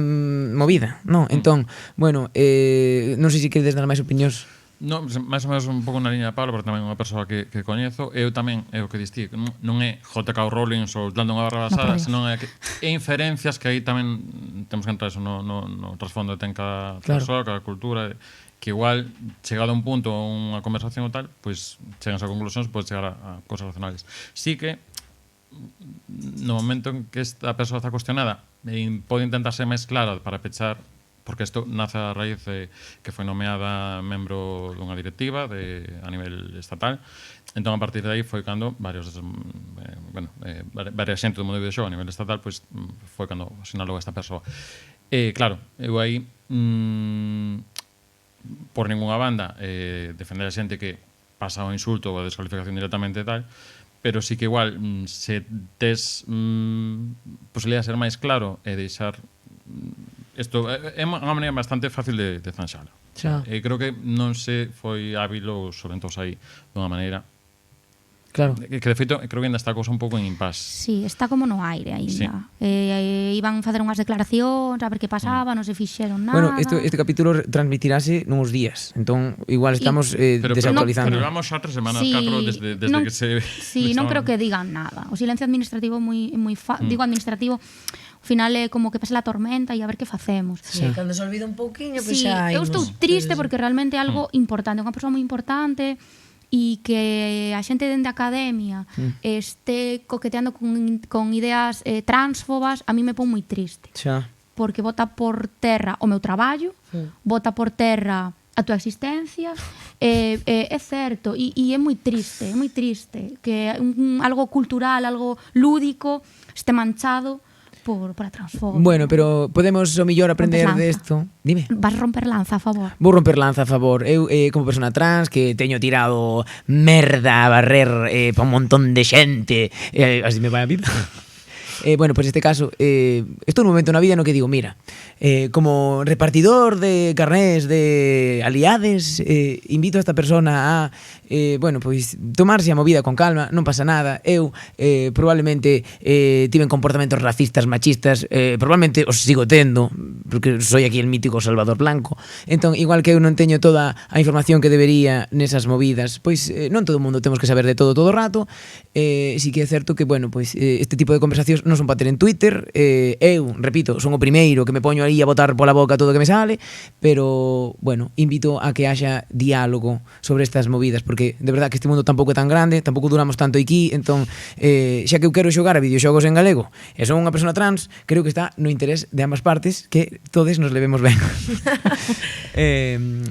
movida, non? Entón, bueno, non sei se queres dar máis opinións. No, máis ou menos un pouco na liña de Pablo, porque tamén é unha persoa que coñezo. Eu tamén, é o que distí, non é J.K. Rowling soltando unha barra basada, senón é inferencias que aí tamén temos que entrar eso no trasfondo que ten cada persoa, cada cultura, que igual, chegado a un punto, unha conversación ou tal, pois chegas a conclusións, podes chegar a cosas racionales. Sí que, no momento en que esta persoa está cuestionada, pode intentar ser máis clara para pechar, porque isto nace a raíz de que foi nomeada membro dunha directiva a nivel estatal. Entón, a partir de aí foi cando varias xente do mundo do videoxogo a nivel estatal, pois foi cando sinalou esta persoa. Claro, eu aí por ninguna banda defender a xente que pasa o insulto ou a descalificación directamente e tal, pero sí que igual se tes posibilidad de ser máis claro e deixar isto é unha maneira bastante fácil de zanxala. Creo que non se foi hábil os soventos aí dunha maneira. Claro. Que de feito, creo que ainda está a cousa un pouco en impasse. Sí, está como no aire ainda. Sí. Iban facer unhas declaracións, a ver que pasaba, non se fixeron nada. Bueno, este capítulo transmitirase nuns días, entón igual estamos desactualizando. Pero vamos xa 3 semanas, Sí, 4 desde que se... Sí, non creo que digan nada. O silencio administrativo é moi digo administrativo, ao final é como que pase la tormenta e a ver que facemos. Sí, cando se olvida un pouquiño, pois Sí, xa eu estou triste porque realmente é algo importante, unha persoa moi importante e que a xente dende a academia este coqueteando con ideas transfobas, a mí me pon moi triste. Xa. Porque bota por terra o meu traballo, bota por terra a túa existencia, é certo, e é moi triste que algo cultural, algo lúdico este manchado para transformar. Bueno, pero podemos o mellor aprender desto. Dime. Vas romper lanza, a favor. Vou romper lanza a favor. Eu, como persona trans, que teño tirado merda a barrer pa un montón de xente, así me vai a vida. Bueno, pues este caso, estou nun momento na vida no que digo, mira, como repartidor de carnés de aliades, invito a esta persona a, bueno, pois tomarse a movida con calma, non pasa nada. Eu probablemente tiven comportamentos racistas, machistas, probablemente os sigo tendo, porque soy aquí el mítico Salvador Blanco. Entón, igual que eu non teño toda a información que debería nesas movidas, pois non todo o mundo temos que saber de todo o rato. Si que é certo que, bueno, pois este tipo de conversacións non son para ter en Twitter. Eu, repito, son o primeiro que me poño aí a botar pola boca todo o que me sale, pero, bueno, invito a que haxa diálogo sobre estas movidas, porque de verdad que este mundo tampouco é tan grande, tampouco duramos tanto aquí, entón, xa que eu quero xogar a videoxogos en galego e son unha persona trans, creo que está no interés de ambas partes que todos nos levemos ben.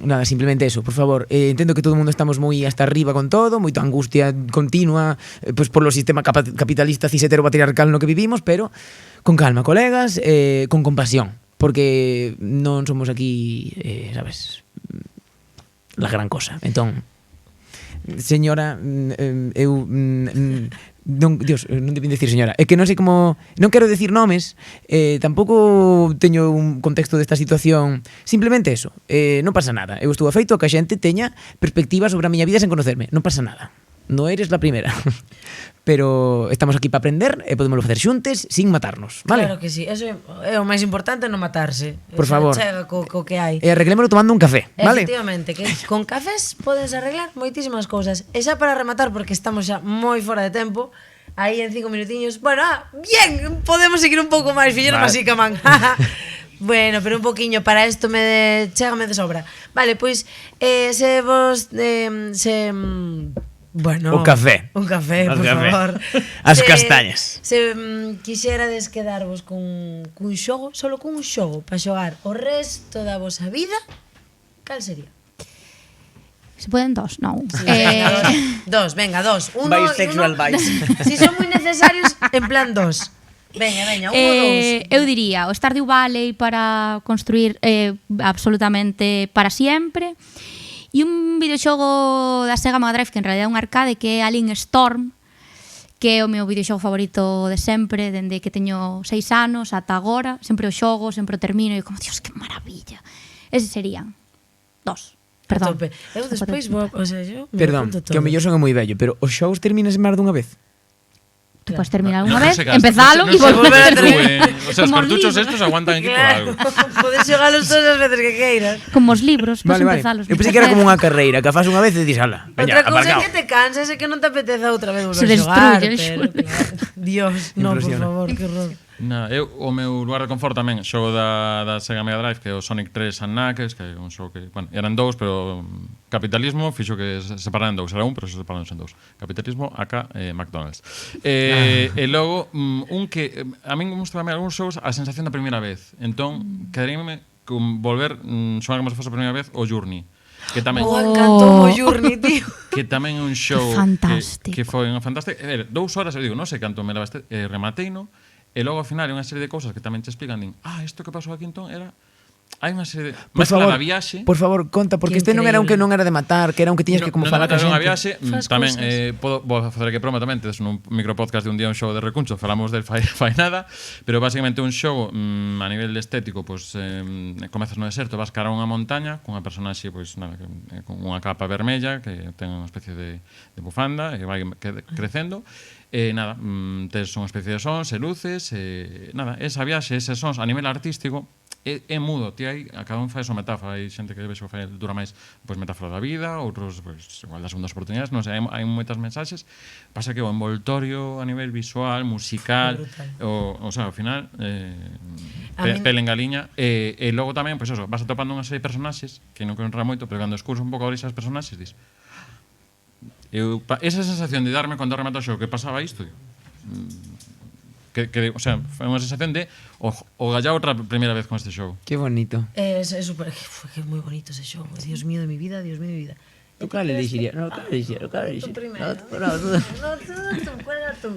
Nada, simplemente eso, por favor. Entendo que todo o mundo estamos moi hasta arriba con todo, moita angustia continua, pois por lo sistema capitalista cisetero patriarcal no que vivimos, pero con calma, colegas, con compasión, porque non somos aquí, sabes, la gran cosa. Entón, señora, eu non, Dios, non debín decir señora, é que non sei como, non quero decir nomes, tampouco teño un contexto desta situación, simplemente eso, non pasa nada. Eu estou afeito a que a xente teña perspectiva sobre a miña vida sen conocerme, non pasa nada. Non eres la primera. Pero estamos aquí para aprender e podemos facer xuntes sin matarnos, vale? Claro que sí, eso é o máis importante, non matarse. Por favor. Chega co que hai. E arreglémoslo tomando un café, vale? Efectivamente, que con cafés podes arreglar moitísimas cousas. E xa para rematar, porque estamos xa moi fora de tempo, aí en 5 minutiños, bueno, bien, podemos seguir un pouco máis, fixeron vale. Así que man. Bueno, pero un poquinho, para isto chégame de sobra. Vale, pois, se vos... Bueno, un café, por favor. As castañas. Se quixerades quedarvos cun xogo, solo cun xogo para xogar o resto da vosa vida, cal sería? Se poden dos, non. Sí, venga, dos. Bisexual vibes. Si son moi necesarios, en plan dos. Veña, uno ou dos. Eu diría o Stardew Valley para construir absolutamente para siempre. E un videoxogo da Sega Mega Drive que en realidad é un arcade, que é Alien Storm, que é o meu videoxogo favorito de sempre, dende que teño 6 anos ata agora. Sempre o xogo, sempre o termino e como, Dios, que maravilla. Ese serían dos. Perdón. Eu despois vou, o sea, yo Perdón, que o mellor son moi vello, pero os xogos terminas máis dunha vez. Tú puedes terminar unha vez, empezalo e volver a terminar. O sea, os cartuchos estos aguantan aquí por algo. Podes xogalos todas as veces que queiras. Como os libros, podes Vale. empezalos. Eu pensei que era como unha carreira, que fas unha vez e dis, ala, veña, Outra cousa aparcado. é que te cansas e que non te apeteza outra vez volver Se a xogar. destruye el Pero, claro. Dios, no, por Impresiona. favor, que horror. Nada, o meu lugar de confort tamén xogo da Sega Mega Drive, que é o Sonic 3 and Knuckles, que é un xogo que, bueno, eran dous, pero capitalismo fixo que se separaran dous, era un, pero se separaron en dous. Capitalismo, acá, McDonald's. E logo, un que a min gustaba algúns xogos a sensación da primeira vez. Entón, quedaríame con volver xogar como se fose a primeira vez o Journey. Que tamén encantou o Journey, tío. que tamén é un xogo que foi unha fantástica. 2 horas, eu digo, non sei canto me levaste, remateino. E logo ao final hai unha serie de cousas que tamén te explican, din, isto que pasou aquí entón era... Hai unha serie de... Máis que na viaxe... Por favor, conta, porque este non era un que non era de matar, que era un que tiñas que como falar con xente. Na viaxe, tamén, vou facer aquí broma tamén, tedes un micropodcast de un día un xogo de Recuncho, falamos del fai nada, pero basicamente un xogo a nivel estético, pois comezas no deserto, vas cara a unha montaña, cunha personaxe, pois nada, con unha capa vermella, que ten unha especie de bufanda, e vai crecendo, e nada, tes unha especie de sons e luces, e nada, esa viaxe, eses sons a nivel artístico, é mudo, ti hai, a cada un fai a súa metáfora, hai xente que vexo que dura máis pois metáfora da vida, outros pois igual das segundas oportunidades, non sei, hai moitas mensaxes, pasa que o envoltorio a nivel visual, musical, o sea, ao final pele en galiña, e logo tamén, pois eso, vas atopando unha serie de personaxes que non quero entrar moito, pero cando escurso un pouco a orixas personaxes, dis esa sensación de darme cando remato o xogo que pasaba isto, o sea, foi unha sensación de o gallar outra primeira vez con este xogo. Que bonito. É super, que moi bonito ese xogo. Dios mío de mi vida, Dios mío de mi vida. Eu cal elixiría? No, cal elixiría? Tú primero. No, tú. ¿Cuál era tú?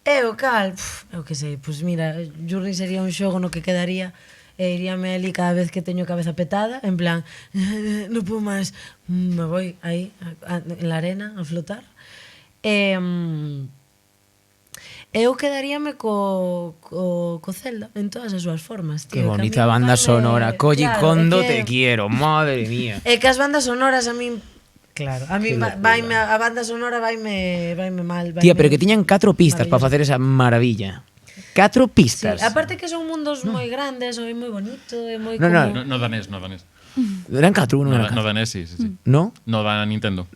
Eu, cal, eu que sei, pois mira, Journey sería un xogo no que quedaría e iríame ali cada vez que teño a cabeza petada, en plan, non puedo máis, me voy aí, en la arena, a flotar. Eu quedaríame co Zelda en todas as súas formas, tío. Que bonita banda sonora. Koji Kondo, te quiero, madre mía. É que as bandas sonoras a min, claro, a min a banda sonora vaime mal. Tía, pero que tiñan 4 pistas para facer esa maravilla. 4 pistas. Sí, aparte que son mundos moi grandes, é moi bonito, é moi No, como... No danés. Eran 4, non eran 4. No danés, sí. No? No da Nintendo.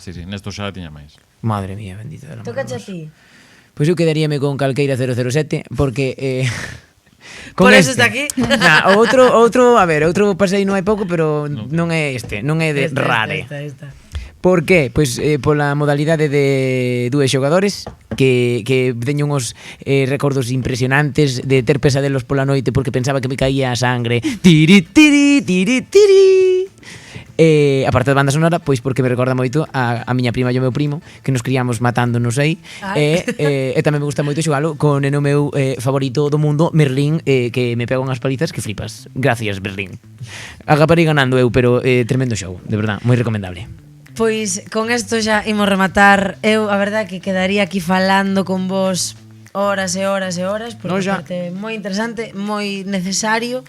Sí. Nesto xa tiña máis. Madre mía, bendita de la mano. Tócache a ti. Pois eu quedaríame con calqueira 007 porque por eso está aquí. Outro, a ver, outro pasei non hai pouco, pero non é este, non é de rare. Esta. Por que? Pois pola modalidade de 2 xogadores que teño uns recordos impresionantes de ter pesadelos pola noite porque pensaba que me caía a sangre. Tiri tiri tiri tiri. Aparte da banda sonora, pois porque me recorda moito a miña prima e o meu primo, que nos criamos matándonos aí, e tamén me gusta moito xogalo con o meu favorito do mundo, Merlín, que me pega unhas palizas que flipas. Gracias, Merlín. Agaparei ganando eu, pero tremendo xogo, de verdad, moi recomendable. Pois con isto xa imos rematar. Eu, a verdad, que quedaría aquí falando con vos horas e horas e horas, porque é moi interesante, moi necesario.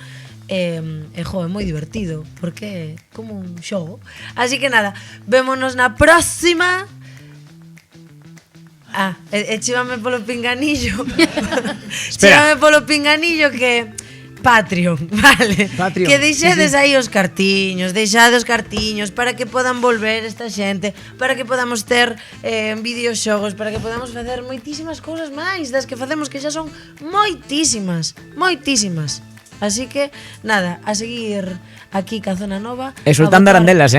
É moi divertido, porque é como un xogo. Así que nada, vémonos na próxima. Chívame polo pinganillo. Chívame polo pinganillo que Patreon, vale? Patreon. Que deixedes aí os cartiños, para que podan volver esta xente, para que podamos ter videoxogos, para que podamos facer moitísimas cousas máis das que facemos, que xa son moitísimas. Así que, nada, a seguir aquí ca Zona Nova. E soltando arandelas,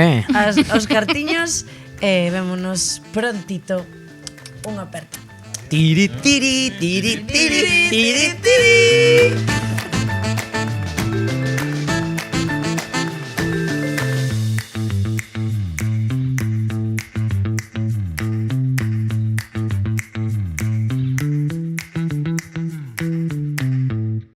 os cartiños, vémonos prontito. Un aperto. Tiri tiri tiri tiri tiri tiri.